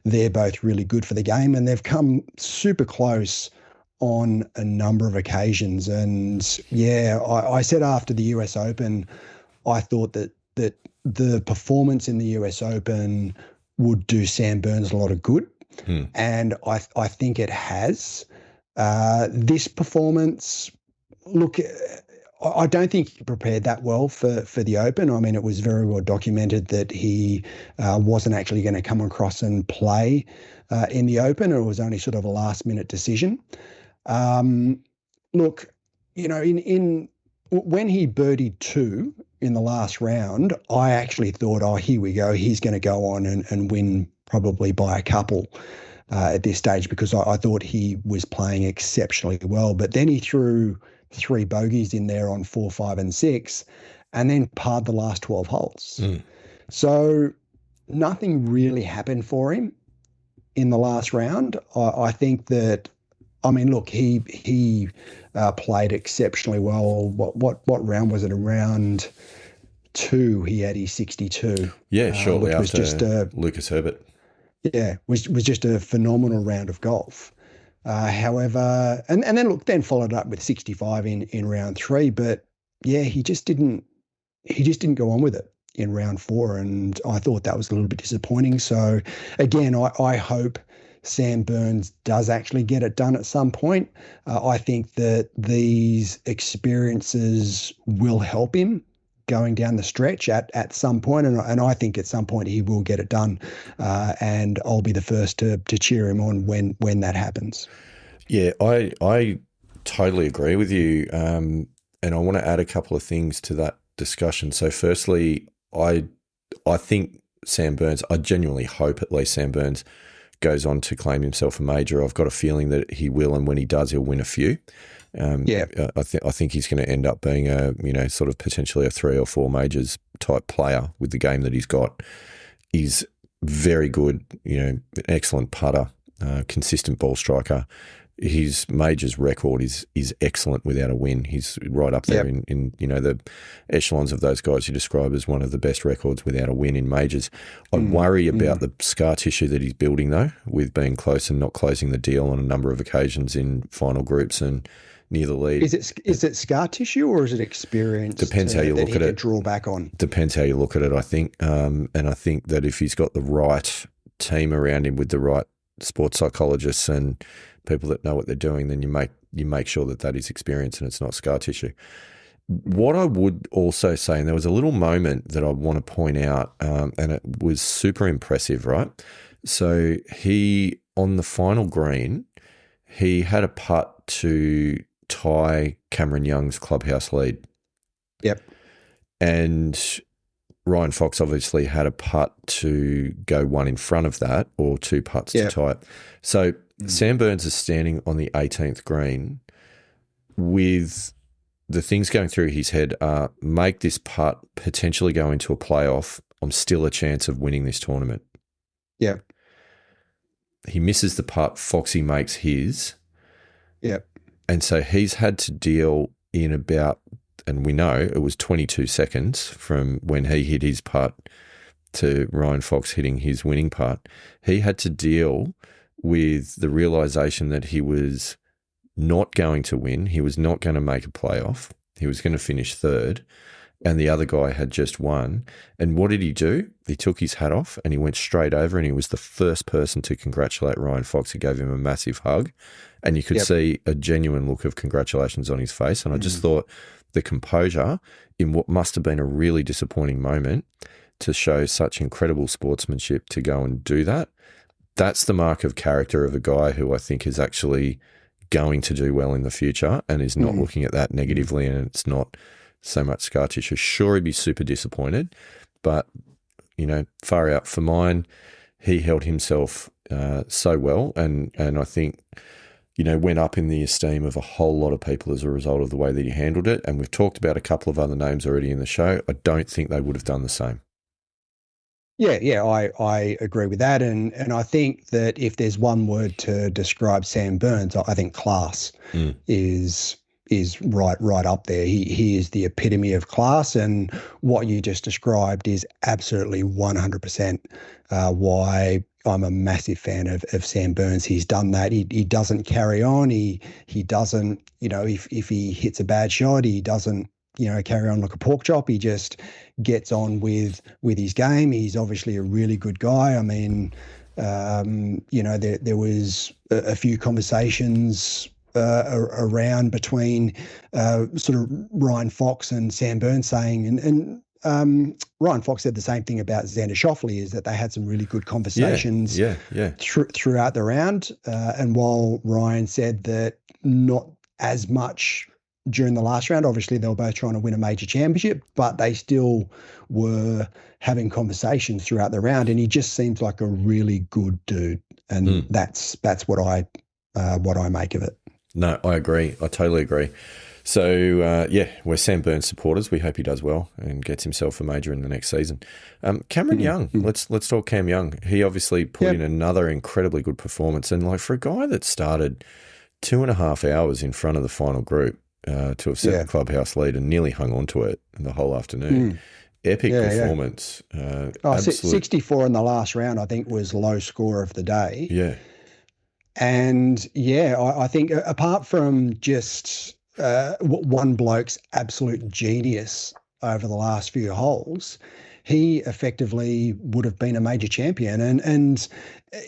they're both really good for the game, and they've come super close on a number of occasions. And I said after the US Open, I thought that the performance in the US Open would do Sam Burns a lot of good. And I think it has. This performance, look, I don't think he prepared that well for the Open. I mean, it was very well documented that he wasn't actually going to come across and play in the Open. It was only sort of a last-minute decision. Look, when he birdied 2 in the last round, I actually thought, oh, here we go. He's going to go on and win probably by a couple at this stage, because I thought he was playing exceptionally well. But then he threw 3 bogeys in there on 4, 5, and 6, and then parred the last 12 holes. So nothing really happened for him in the last round. I think that, I mean, look, he played exceptionally well. What round was it? Around 2, he had his 62. Yeah, shortly which after was just Lucas Herbert. Yeah, was just a phenomenal round of golf. However, and then followed up with 65 in round 3. But yeah, he just didn't go on with it in round 4, and I thought that was a little bit disappointing. So again, I hope Sam Burns does actually get it done at some point. I think that these experiences will help him going down the stretch at some point, and I think at some point he will get it done, and I'll be the first to cheer him on when that happens. Yeah, I totally agree with you, and I want to add a couple of things to that discussion. So firstly, I think Sam Burns, I genuinely hope at least Sam Burns goes on to claim himself a major. I've got a feeling that he will, and when he does, he'll win a few. I think he's going to end up being sort of potentially a 3 or 4 majors type player with the game that he's got. He's very good, an excellent putter, consistent ball striker. His majors record is excellent without a win. He's right up there in the echelons of those guys you describe as one of the best records without a win in majors. I worry about the scar tissue that he's building, though, with being close and not closing the deal on a number of occasions in final groups and near the lead. Is it scar tissue or is it experience? Depends how you look at it. Draw back on. Depends how you look at it, I think. And I think that if he's got the right team around him with the right sports psychologists and people that know what they're doing, then you make sure that is experience and it's not scar tissue. What I would also say, and there was a little moment that I want to point out, and it was super impressive, right? So he, on the final green, he had a putt to tie Cameron Young's clubhouse lead. Yep. And Ryan Fox obviously had a putt to go one in front of that, or 2 putts to tie it. So Sam Burns is standing on the 18th green with the things going through his head are, make this putt, potentially go into a playoff. I'm still a chance of winning this tournament. Yeah. He misses the putt. Foxy makes his. Yeah. And so he's had to deal in about, and we know it was 22 seconds from when he hit his putt to Ryan Fox hitting his winning putt. He had to deal with the realization that he was not going to win. He was not going to make a playoff. He was going to finish 3rd, and the other guy had just won. And what did he do? He took his hat off and he went straight over, and he was the first person to congratulate Ryan Fox. He gave him a massive hug, and you could see a genuine look of congratulations on his face. And I just thought the composure in what must have been a really disappointing moment, to show such incredible sportsmanship to go and do that. That's the mark of character of a guy who I think is actually going to do well in the future and is not looking at that negatively, and it's not so much scar tissue. Sure, he'd be super disappointed, but, far out. For mine, he held himself so well, and I think, went up in the esteem of a whole lot of people as a result of the way that he handled it. And we've talked about a couple of other names already in the show. I don't think they would have done the same. Yeah, I agree with that, and I think that if there's one word to describe Sam Burns, I think class is right up there. He is the epitome of class, and what you just described is absolutely 100% why I'm a massive fan of Sam Burns. He's done that. He doesn't carry on. He doesn't, if he hits a bad shot, he doesn't, carry on like a pork chop. He just gets on with his game. He's obviously a really good guy. I mean, there was a few conversations around between sort of Ryan Fox and Sam Burns saying, and Ryan Fox said the same thing about Xander Schauffele, is that they had some really good conversations throughout the round. And while Ryan said that not as much during the last round, obviously they were both trying to win a major championship, but they still were having conversations throughout the round. And he just seems like a really good dude. And that's what I make of it. No, I agree. I totally agree. So, we're Sam Burns supporters. We hope he does well and gets himself a major in the next season. Cameron Young, let's talk Cam Young. He obviously put in another incredibly good performance. And like for a guy that started 2.5 hours in front of the final group to have set the clubhouse lead and nearly hung on to it the whole afternoon. Epic performance. 64 in the last round, I think, was low score of the day. Yeah. And I think apart from just one bloke's absolute genius over the last few holes, he effectively would have been a major champion. And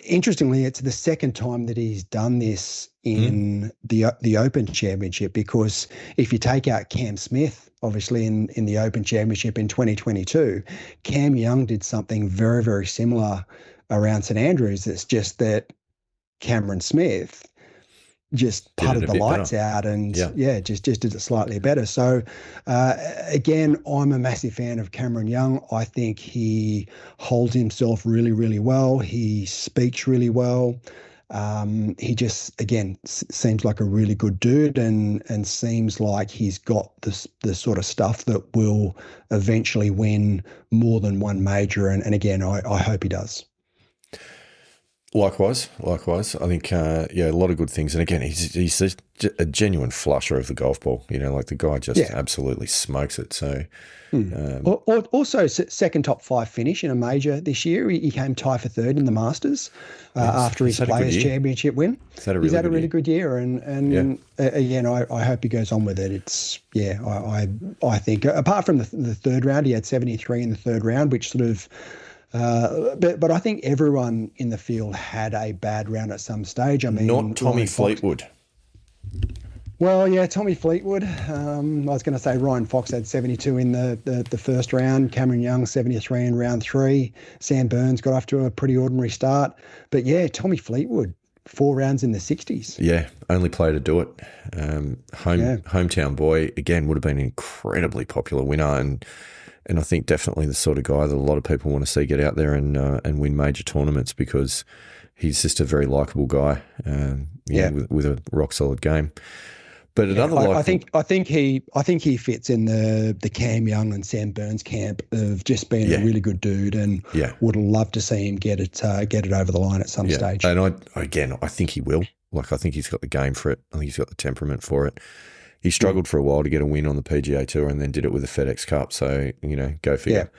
interestingly, it's the second time that he's done this in the Open Championship, because if you take out Cam Smith, obviously in the Open Championship in 2022, Cam Young did something very, very similar around St Andrews. It's just that Cameron Smith just putted the lights out and just did it slightly better. So again, I'm a massive fan of Cameron Young. I think he holds himself really, really well. He speaks really well. He just, again, seems like a really good dude and seems like he's got the sort of stuff that will eventually win more than one major. And again, I hope he does. Likewise. I think, a lot of good things. And again, he's a genuine flusher of the golf ball. You know, like the guy just absolutely smokes it. So, also second top 5 finish in a major this year. He came tie for third in the Masters after his Players Championship win. He's had a really good year. And again, I hope he goes on with it. It's, I think apart from the third round, he had 73 in the third round, which sort of, but I think everyone in the field had a bad round at some stage. I mean, not Tommy Fleetwood. Well, yeah, Tommy Fleetwood. I was going to say Ryan Fox had 72 in the first round. Cameron Young 73 in round 3. Sam Burns got off to a pretty ordinary start. But yeah, Tommy Fleetwood, 4 rounds in the 60s. Yeah, only player to do it. Hometown boy, again, would have been an incredibly popular winner and I think definitely the sort of guy that a lot of people want to see get out there and win major tournaments, because he's just a very likable guy, with a rock solid game. But I think he fits in the Cam Young and Sam Burns camp of just being a really good dude, and would love to see him get it over the line at some stage. And I think he will. Like, I think he's got the game for it. I think he's got the temperament for it. He struggled for a while to get a win on the PGA Tour and then did it with the FedEx Cup. So, go figure.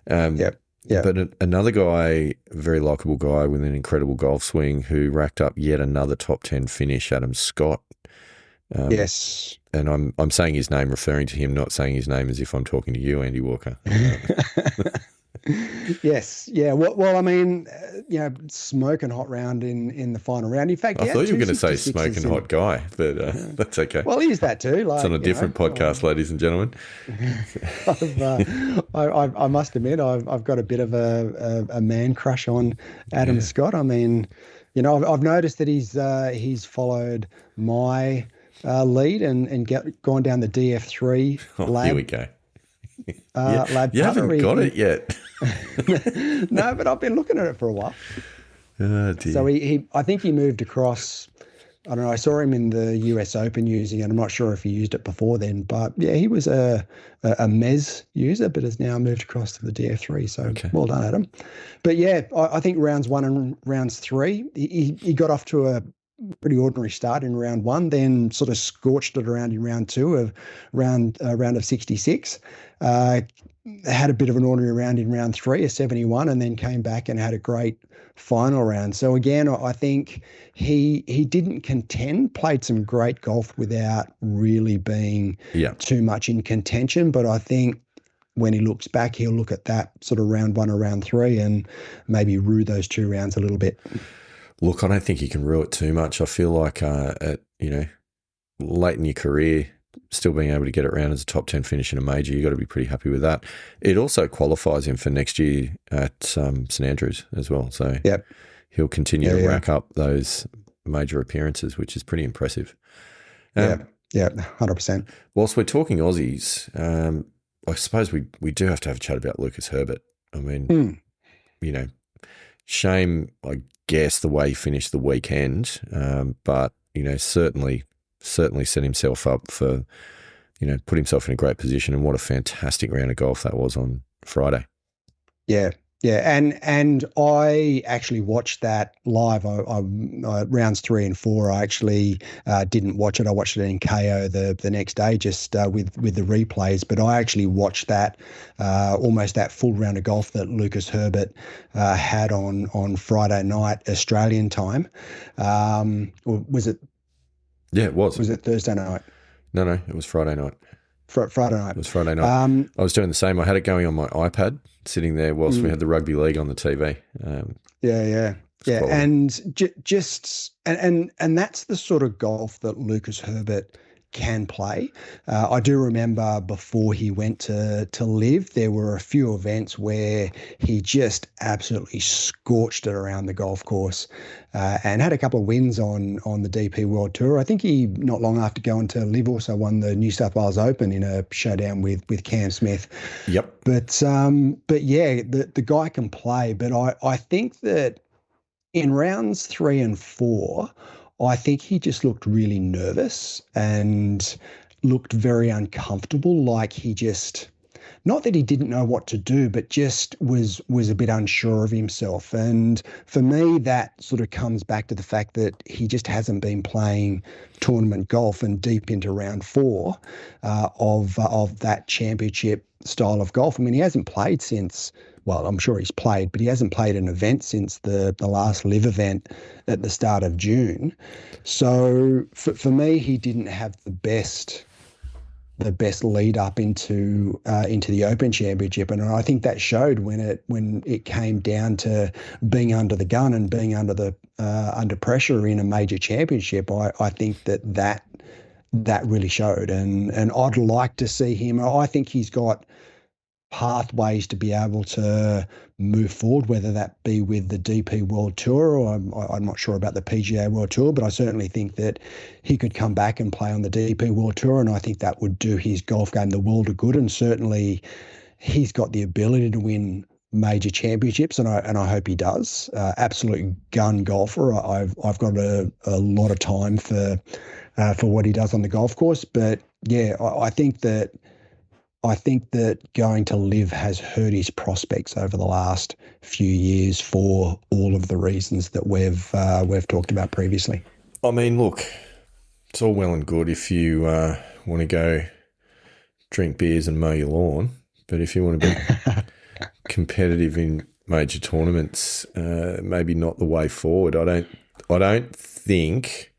But another guy, very likable guy with an incredible golf swing, who racked up yet another top 10 finish, Adam Scott. Yes. And I'm saying his name, referring to him, not saying his name as if I'm talking to you, Andy Walker. Yes. Yeah. Well, I mean, smoking hot round in the final round. In fact, I thought you were going to say smoking hot guy, but that's okay. Well, he is that too. Like, it's on a different podcast, ladies and gentlemen. I must admit, I've got a bit of a man crush on Adam Scott. I mean, I've noticed that he's followed my lead and gone down the DF3 lab. Here we go. Lab you haven't got it yet. No, but I've been looking at it for a while. Oh, dear. So I think he moved across. I don't know. I saw him in the US Open using it. I'm not sure if he used it before then, but yeah, he was a Mez user, but has now moved across to the DF3. So well done, Adam. But yeah, I think rounds 1 and rounds 3, he got off to a pretty ordinary start in round 1, then sort of scorched it around in round 2 of round of 66. Had a bit of an ordinary round in round 3, a 71, and then came back and had a great final round. So again, I think he didn't contend, played some great golf without really being too much in contention. But I think when he looks back, he'll look at that sort of round 1 or round 3 and maybe rue those 2 rounds a little bit. Look, I don't think you can rue it too much. I feel like, late in your career, still being able to get it around as a top 10 finish in a major, you've got to be pretty happy with that. It also qualifies him for next year at St Andrews as well. So he'll continue to rack up those major appearances, which is pretty impressive. 100%. Whilst we're talking Aussies, I suppose we do have to have a chat about Lucas Herbert. I mean, shame, I guess, the way he finished the weekend, but certainly set himself up for put himself in a great position. And what a fantastic round of golf that was on Friday. Yeah. Yeah, and I actually watched that live. I rounds 3 and 4. I actually didn't watch it. I watched it in KO the next day, just with the replays. But I actually watched that almost that full round of golf that Lucas Herbert had on Friday night Australian time. Or was it? Yeah, it was. Was it Thursday night? No, it was Friday night. Friday night. It was Friday night. I was doing the same. I had it going on my iPad, sitting there whilst we had the rugby league on the TV. Yeah. Quality. And that's the sort of golf that Lucas Herbert can play. I do remember before he went to LIV, there were a few events where he just absolutely scorched it around the golf course, and had a couple of wins on the DP World Tour. I think he, not long after going to LIV, also won the New South Wales Open in a showdown with Cam Smith. Yep. But yeah, the guy can play. But I think that in rounds 3 and 4, I think he just looked really nervous and looked very uncomfortable, like he just, not that he didn't know what to do, but just was a bit unsure of himself. And for me, that sort of comes back to the fact that he just hasn't been playing tournament golf and deep into round 4 of that championship style of golf. I mean, he hasn't played since, well, I'm sure he's played, but he hasn't played an event since the last LIV event at the start of June. So for me, he didn't have the best lead up into the Open Championship, and I think that showed when it came down to being under the gun and being under pressure in a major championship. I think that really showed, and I'd like to see him. I think he's got pathways to be able to move forward, whether that be with the DP World Tour, or I'm not sure about the PGA World Tour, but I certainly think that he could come back and play on the DP World Tour, and I think that would do his golf game the world of good. And certainly he's got the ability to win major championships, and I hope he does. Absolute gun golfer. I've got a lot of time for what he does on the golf course, but yeah, I think that going to LIV has hurt his prospects over the last few years for all of the reasons that we've talked about previously. I mean, look, it's all well and good if you want to go drink beers and mow your lawn, but if you want to be competitive in major tournaments, maybe not the way forward. I don't think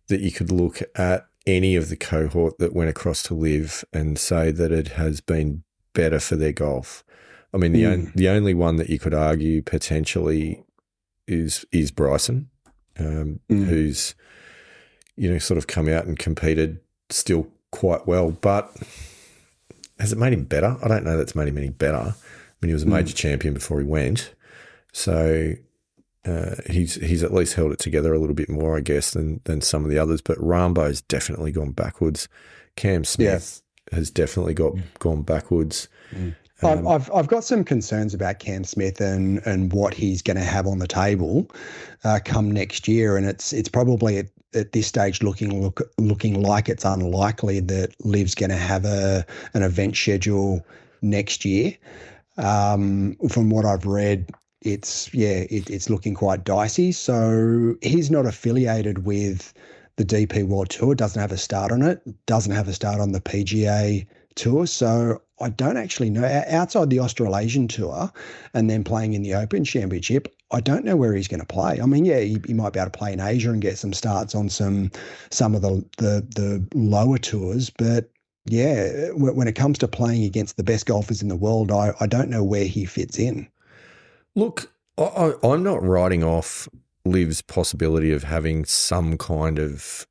that you could look at any of the cohort that went across to LIV and say that it has been better for their golf. I mean, the only one that you could argue potentially is Bryson, who's, sort of come out and competed still quite well. But has it made him better? I don't know that's made him any better. I mean, he was a major champion before he went. So he's at least held it together a little bit more, I guess, than some of the others. But Rambo's definitely gone backwards. Cam Smith has definitely gone backwards. I've got some concerns about Cam Smith and what he's going to have on the table come next year, and it's probably at this stage looking like it's unlikely that LIV's going to have an event schedule next year. From what I've read, it's looking quite dicey. So he's not affiliated with the DP World Tour, doesn't have a start on it, doesn't have a start on the PGA Tour. So I don't actually know, outside the Australasian Tour and then playing in the Open Championship, I don't know where he's going to play. I mean, yeah, he might be able to play in Asia and get some starts on some of the lower tours, but yeah, when it comes to playing against the best golfers in the world, I don't know where he fits in. Look, I'm not writing off LIV's possibility of having some kind of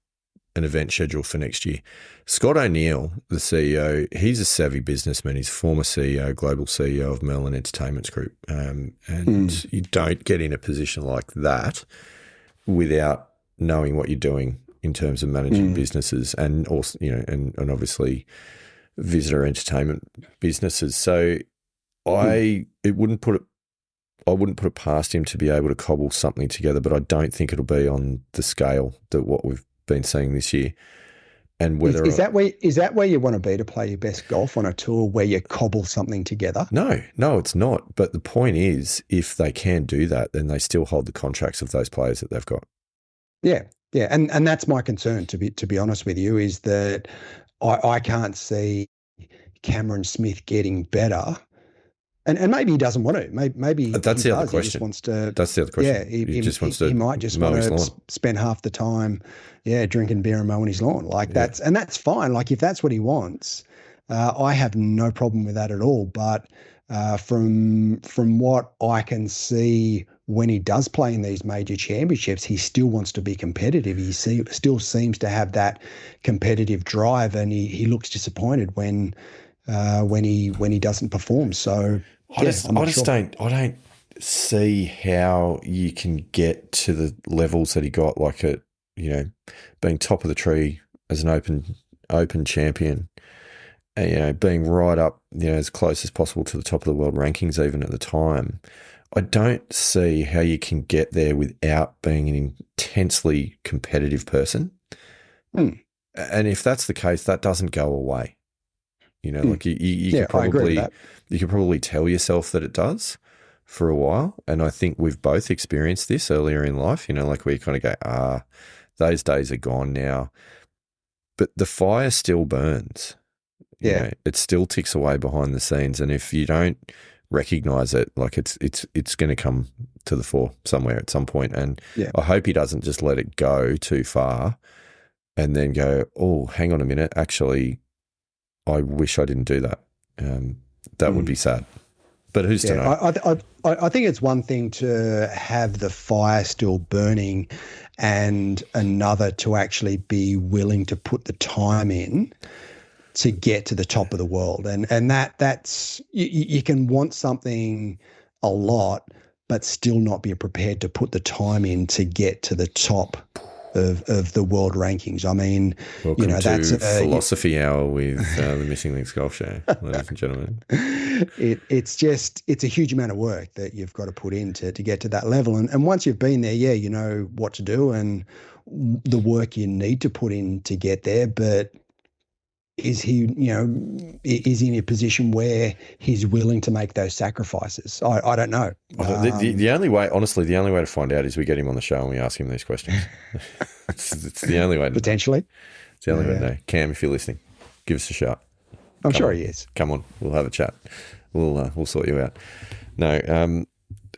an event schedule for next year. Scott O'Neill, the CEO, he's a savvy businessman. He's former CEO, global CEO of Merlin Entertainments Group. You don't get in a position like that without knowing what you're doing in terms of managing businesses and also, and obviously visitor entertainment businesses. So I wouldn't put it past him to be able to cobble something together, but I don't think it'll be on the scale that what we've been seeing this year. And whether is that where you want to be to play your best golf, on a tour where you cobble something together? No, it's not. But the point is, if they can do that, then they still hold the contracts of those players that they've got. Yeah, yeah, and that's my concern. To be honest with you, is that I can't see Cameron Smith getting better. And maybe he doesn't want to. Maybe that's the other question. He just wants to. That's the other question. Yeah, he might just want to spend half the time, drinking beer and mowing his lawn. That's fine. Like, if that's what he wants, I have no problem with that at all. But from what I can see, when he does play in these major championships, he still wants to be competitive. He still seems to have that competitive drive, and he looks disappointed when he doesn't perform. So. I don't see how you can get to the levels that he got, like being top of the tree as an open champion, and, being right up, as close as possible to the top of the world rankings, even at the time. I don't see how you can get there without being an intensely competitive person. And if that's the case, that doesn't go away. Like you could probably tell yourself that it does for a while. And I think we've both experienced this earlier in life, like where you kind of go, those days are gone now. But the fire still burns. It still ticks away behind the scenes. And if you don't recognize it, like it's going to come to the fore somewhere at some point. And I hope he doesn't just let it go too far and then go, oh, hang on a minute, actually, I wish I didn't do that. That would be sad. But who's to know? I think it's one thing to have the fire still burning, and another to actually be willing to put the time in to get to the top of the world. And that's you can want something a lot, but still not be prepared to put the time in to get to the top of the world rankings. I mean, welcome that's a philosophy hour with the Missing Links Golf Show, ladies and gentlemen. It's a huge amount of work that you've got to put in to get to that level. And once you've been there, you know what to do and the work you need to put in to get there. But is he in a position where he's willing to make those sacrifices? I don't know. The only way, honestly, to find out is we get him on the show and we ask him these questions. it's the only way. Potentially. It's the only way to know. Cam, if you're listening, give us a shout. I'm sure he is. Come on, we'll have a chat. We'll sort you out. No,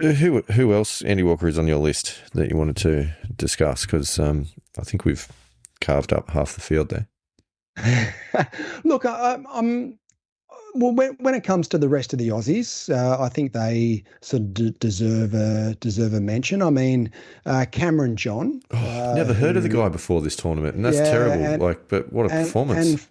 who else, Andy Walker, is on your list that you wanted to discuss? Because I think we've carved up half the field there. Look, I'm well. When it comes to the rest of the Aussies, I think they sort of deserve a mention. I mean, Cameron John. Never heard of the guy before this tournament, and that's terrible. But what a performance!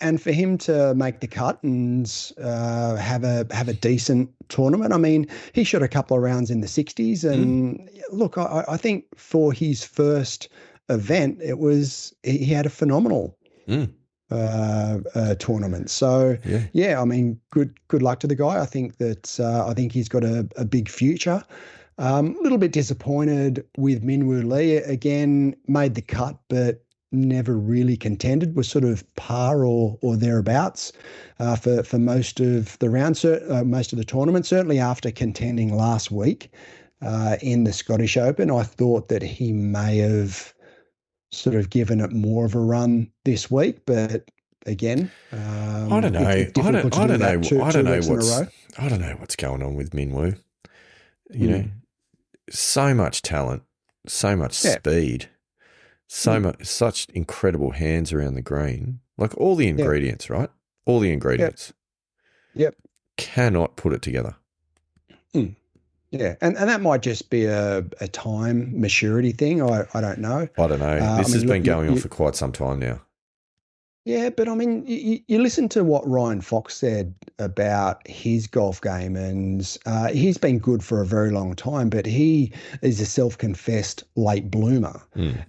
And for him to make the cut and have a decent tournament. I mean, he shot a couple of rounds in the 60s, and look, I think for his first event, he had a phenomenal. Tournament. So I mean, good luck to the guy. I think he's got a big future. A little bit disappointed with Minwoo Lee. Again, made the cut, but never really contended. Was sort of par or thereabouts for most of the rounds, most of the tournament. Certainly after contending last week in the Scottish Open, I thought that he may have sort of given it more of a run this week, but again, I don't know. I don't know what's going on with Minwoo. So much talent, so much speed, such incredible hands around the green. Like all the ingredients, right? All the ingredients. Yep. Cannot put it together. Yeah, and that might just be a time maturity thing. I don't know. I don't know. This has been going on for quite some time now. Yeah, but I mean, you listen to what Ryan Fox said about his golf game, and he's been good for a very long time, but he is a self-confessed late bloomer,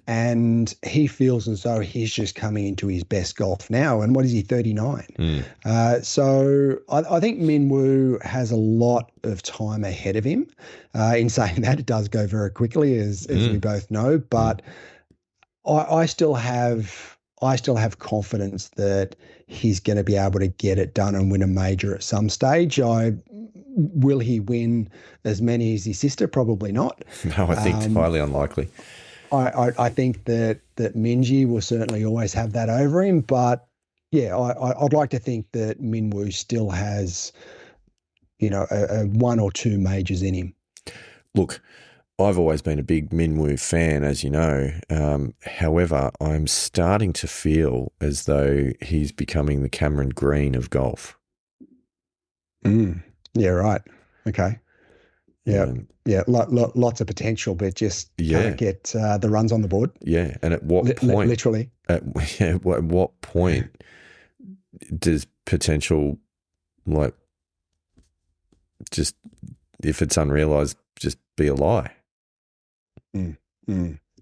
and he feels as though he's just coming into his best golf now. And what is he, 39? So I think Minwoo has a lot of time ahead of him. In saying that, it does go very quickly, as we both know, but I still have I still have confidence that he's going to be able to get it done and win a major at some stage. Will he win as many as his sister? Probably not. No, I think it's highly unlikely. I think that Minjee will certainly always have that over him, but yeah, I'd like to think that Minwoo still has, a one or two majors in him. Look, I've always been a big Minwoo fan, as you know. However, I'm starting to feel as though he's becoming the Cameron Green of golf. Yeah, right. Okay. Yeah, lots of potential, but just can't get the runs on the board. Yeah, and at what point? Literally. At what point does potential, like, just if it's unrealised, just be a lie?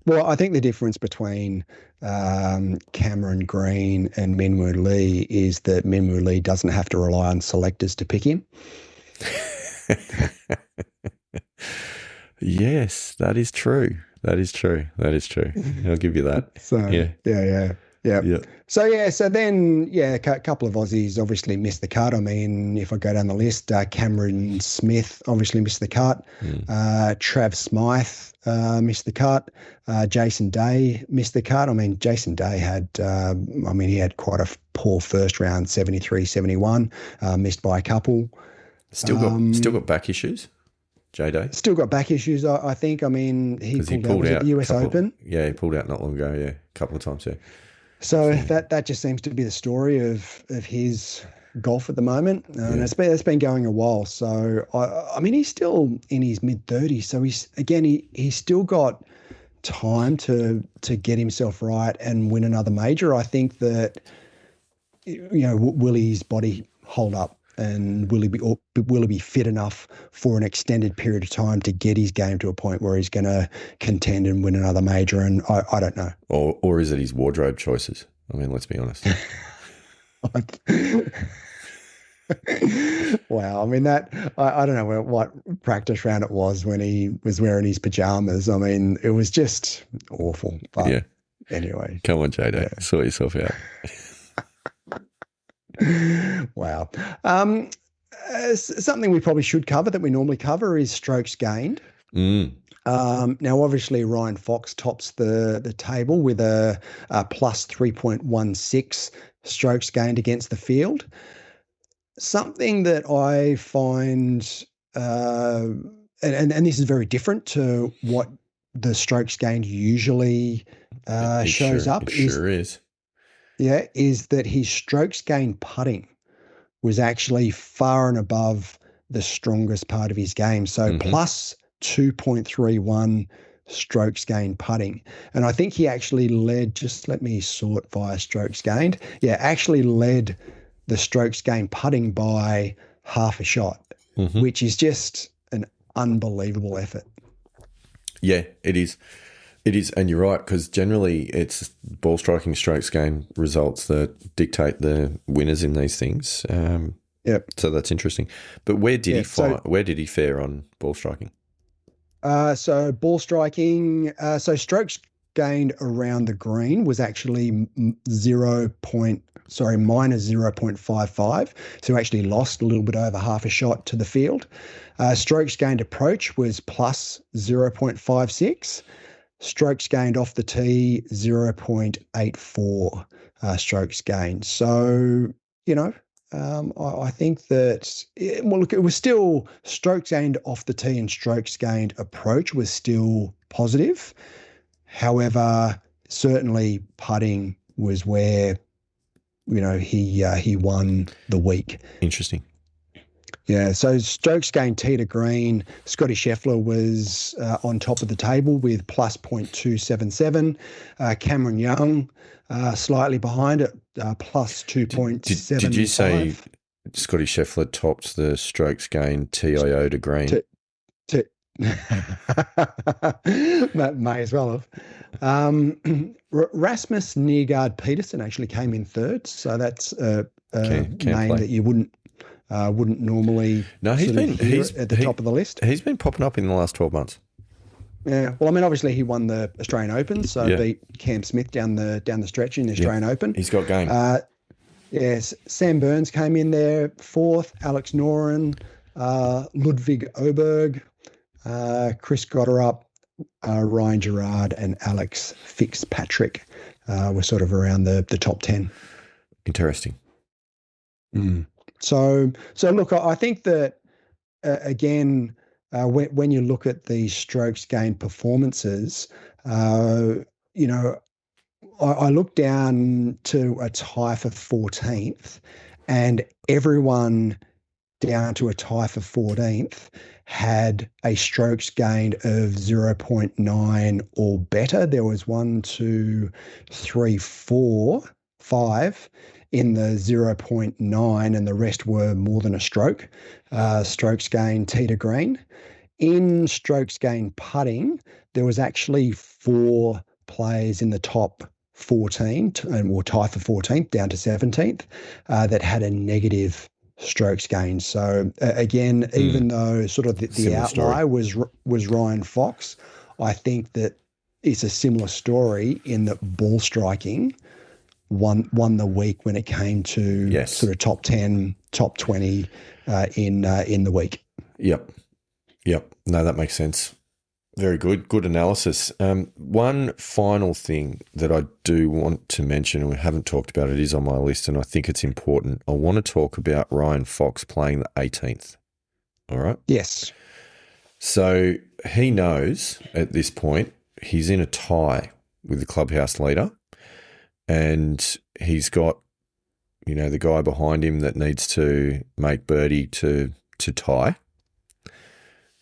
Well, I think the difference between Cameron Green and Minwoo Lee is that Minwoo Lee doesn't have to rely on selectors to pick him. Yes, that is true. That is true. I'll give you that. So, yeah. So then, a couple of Aussies obviously missed the cut. I mean, if I go down the list, Cameron Smith obviously missed the cut. Trav Smythe missed the cut. Jason Day missed the cut. I mean, Jason Day had, he had quite a poor first round, 73-71, missed by a couple. Still got back issues. J-Day? Still got back issues, I think. I mean, he pulled out at the US Open. Yeah, he pulled out not long ago, a couple of times, So that just seems to be the story of his golf at the moment. And it's been going a while. So, I mean, he's still in his mid-30s. So, he's still got time to get himself right and win another major. I think that, will his body hold up? And will he be fit enough for an extended period of time to get his game to a point where he's going to contend and win another major? And I don't know. Or is it his wardrobe choices? I mean, let's be honest. Wow. I mean, I don't know what practice round it was when he was wearing his pajamas. I mean, it was just awful. But anyway. Come on, J-Day. Sort yourself out. Wow. Something we probably should cover that we normally cover is strokes gained. Now, obviously, Ryan Fox tops the table with a plus 3.16 strokes gained against the field. Something that I find, and this is very different to what the strokes gained usually shows up. Is that his strokes gained putting was actually far and above the strongest part of his game. So plus 2.31 strokes gained putting. And I think he actually led, just let me sort via strokes gained. Yeah, actually led the strokes gained putting by half a shot, which is just an unbelievable effort. Yeah, it is. It is, and you're right, because generally it's ball striking strokes gained results that dictate the winners in these things. So that's interesting. But where did he fare on ball striking? So ball striking, so strokes gained around the green was actually minus 0.55. So actually lost a little bit over half a shot to the field. Strokes gained approach was plus 0.56. Strokes gained off the tee, 0.84 strokes gained. So, I think that, it was still strokes gained off the tee and strokes gained approach was still positive. However, certainly putting was where, he won the week. Interesting. Yeah, so strokes gained tee to green, Scottie Scheffler was on top of the table with plus 0.277. Cameron Young slightly behind at plus 2.75. Did you say Scottie Scheffler topped the strokes gained TIO to green? May as well have. Rasmus Niergaard Peterson actually came in third, so that's a name that you wouldn't normally he's at the top of the list. He's been popping up in the last 12 months. Yeah. Well, I mean, obviously he won the Australian Open, so beat Cam Smith down the stretch in the Australian Open. He's got game. Yes. Sam Burns came in there fourth. Alex Noren, Ludwig Oberg, Chris Gotterup, Ryan Gerard, and Alex Fitzpatrick were sort of around the top 10. Interesting. So look, I think that again, when you look at these strokes gained performances, you know, I look down to a tie for 14th, and everyone down to a tie for 14th had a strokes gained of 0.9 or better. There was 1, 2, 3, 4, 5 in the 0.9, and the rest were more than a stroke. Strokes gained tee to green. In strokes gained putting, there was actually 4 players in the top 14, or tie for 14th down to 17th, that had a negative strokes gained. So again, even though sort of the outlier was Ryan Fox, I think that it's a similar story in that ball striking won the week when it came to sort of top 10, top 20 in the week. Yep. No, that makes sense. Very good. Good analysis. One final thing that I do want to mention, and we haven't talked about, it is on my list, and I think it's important. I want to talk about Ryan Fox playing the 18th. All right? Yes. So he knows at this point he's in a tie with the clubhouse leader, and he's got, you know, the guy behind him that needs to make birdie to tie.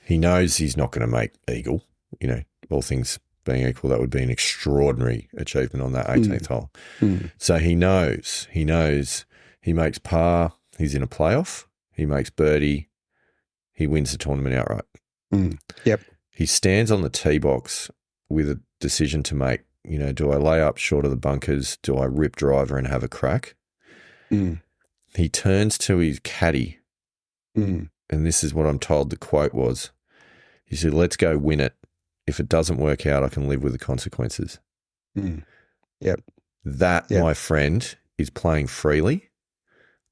He knows he's not going to make eagle. You know, all things being equal, that would be an extraordinary achievement on that 18th hole. So he knows he makes par, he's in a playoff, he makes birdie, he wins the tournament outright. Yep. He stands on the tee box with a decision to make. You know, do I lay up short of the bunkers? Do I rip driver and have a crack? He turns to his caddy, and this is what I'm told the quote was. He said, "Let's go win it. If it doesn't work out, I can live with the consequences." Yep. That, my friend, is playing freely,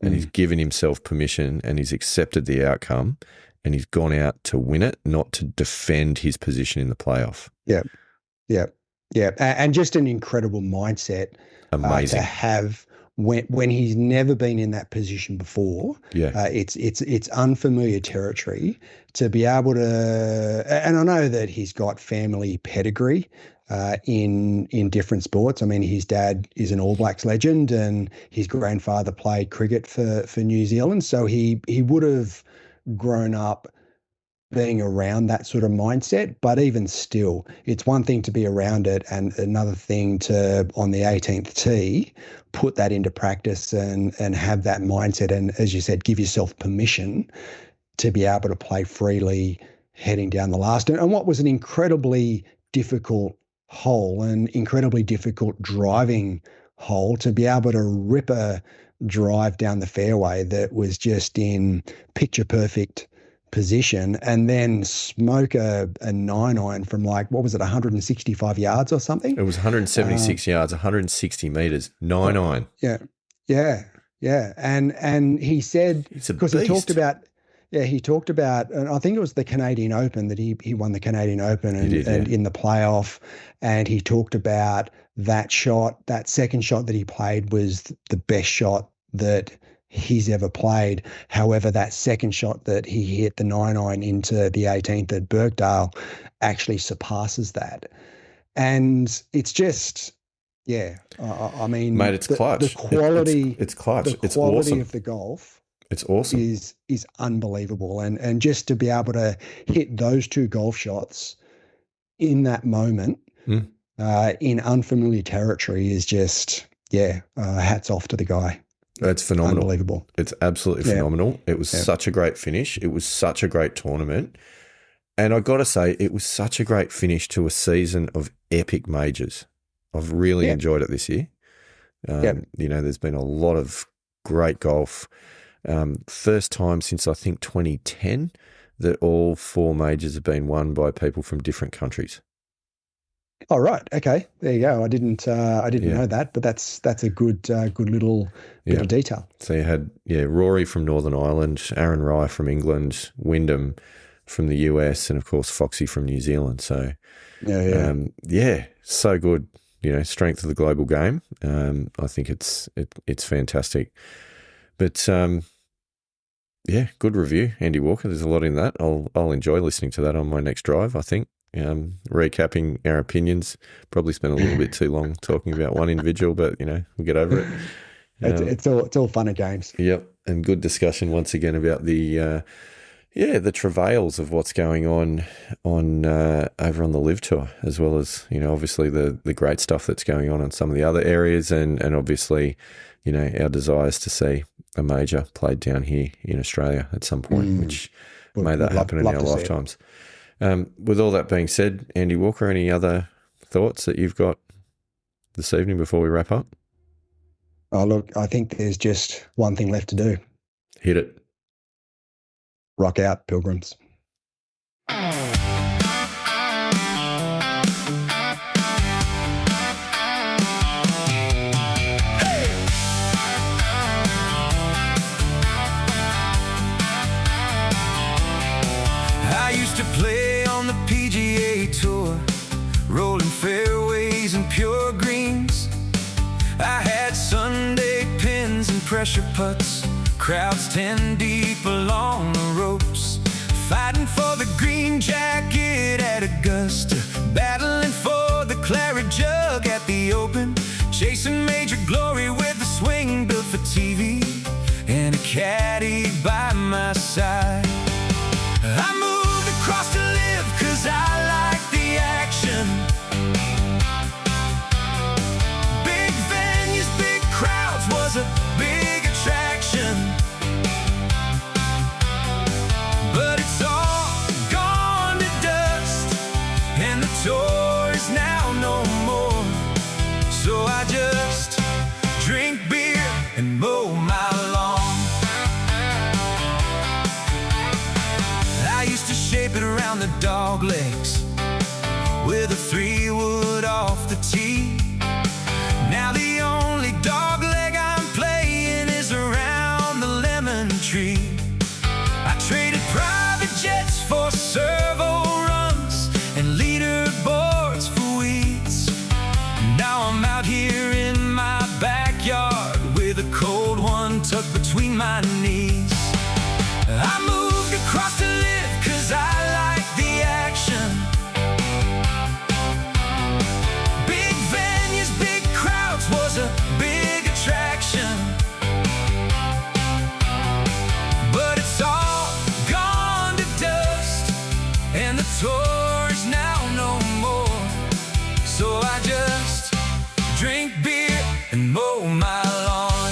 and he's given himself permission, and he's accepted the outcome, and he's gone out to win it, not to defend his position in the playoff. Yep. And just an incredible mindset. Amazing. To have when he's never been in that position before. It's unfamiliar territory to be able to, and I know that he's got family pedigree in different sports. I mean, his dad is an All Blacks legend, and his grandfather played cricket for New Zealand, so he would have grown up being around that sort of mindset. But even still, it's one thing to be around it, and another thing to, on the 18th tee, put that into practice and have that mindset, and, as you said, give yourself permission to be able to play freely heading down the last. And what was an incredibly difficult hole, an incredibly difficult driving hole, to be able to rip a drive down the fairway that was just in picture perfect position, and then smoke a 9-iron from, like, what was it, 165 yards or something? It was 176 yards, 160 metres, 9-iron. Yeah. And he said, because he talked about, and I think it was the Canadian Open that he won the Canadian Open and in the playoff, and he talked about that shot, that second shot that he played was the best shot that he's ever played. However, that second shot that he hit, the 9-iron into the 18th at Birkdale, actually surpasses that. And it's just, I mean, mate, it's clutch. The quality, it's clutch. The it's quality awesome. of the golf, it's awesome. Is unbelievable. And just to be able to hit those two golf shots in that moment, in unfamiliar territory, is just, hats off to the guy. It's phenomenal. Unbelievable. It's absolutely phenomenal. It was such a great finish. It was such a great tournament. And I got to say, it was such a great finish to a season of epic majors. I've really enjoyed it this year. You know, there's been a lot of great golf. First time since, I think, 2010 that all 4 majors have been won by people from different countries. Oh, right. Okay. There you go. I didn't know that, but that's a good little bit of detail. So you had Rory from Northern Ireland, Aaron Rye from England, Wyndham from the US, and of course Foxy from New Zealand. So so good. Strength of the global game. I think it's fantastic. But good review, Andy Walker. There's a lot in that. I'll enjoy listening to that on my next drive, I think. Recapping our opinions. Probably spent a little bit too long talking about one individual, but we'll get over it. It's all fun and games. Yep, and good discussion once again about the travails of what's going on over on the LIV Tour, as well as obviously the great stuff that's going on some of the other areas, and obviously our desires to see a major played down here in Australia at some point, which may that happen in our lifetimes. With all that being said, Andy Walker, any other thoughts that you've got this evening before we wrap up? Oh, look, I think there's just one thing left to do. Hit it. Rock out, Pilgrims. I used to play on the PGA Tour, rolling fairways and pure greens. I had Sunday pins and pressure putts, crowds 10 deep along the ropes, fighting for the green jacket at Augusta, battling for the Claret Jug at the Open, chasing major glory with a swing built for TV and a caddy by my side. I moved across to LIV 'cause I like the action. Big venues, big crowds was a big attraction. But it's all gone to dust, and the tour is now no more. So I just drink beer and mow my lawn. I used to shape it around the dog legs with a 3-wood off the tee. Now the only dog leg I'm playing is around the lemon tree. I traded private jets for servo runs and leaderboards for weeds. Now I'm out here in my backyard with a cold one tucked between my knees. I moved across to LIV 'cause I like the action. Big venues, big crowds was a big attraction. But it's all gone to dust, and the tour is now no more. So I just drink beer and mow my lawn.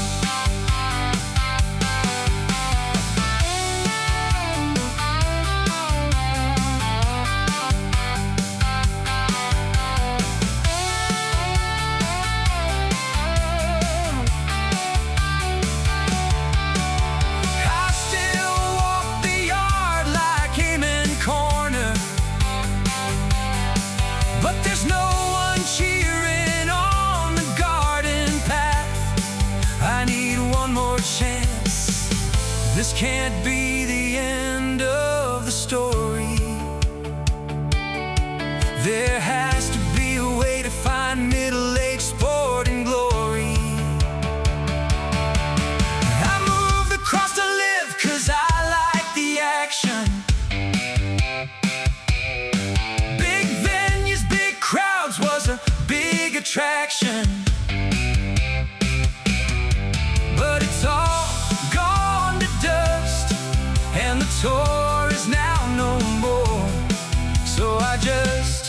I still walk the yard like Hayman Corner, but there's no one cheering on the garden path. I need one more chance. This can't be the end of the story. There has to be a way to find middle-aged sport and glory. I moved across to LIV 'cause I like the action. Big venues, big crowds was a big attraction. But it's all gone to dust, and the tour is now no more. So I just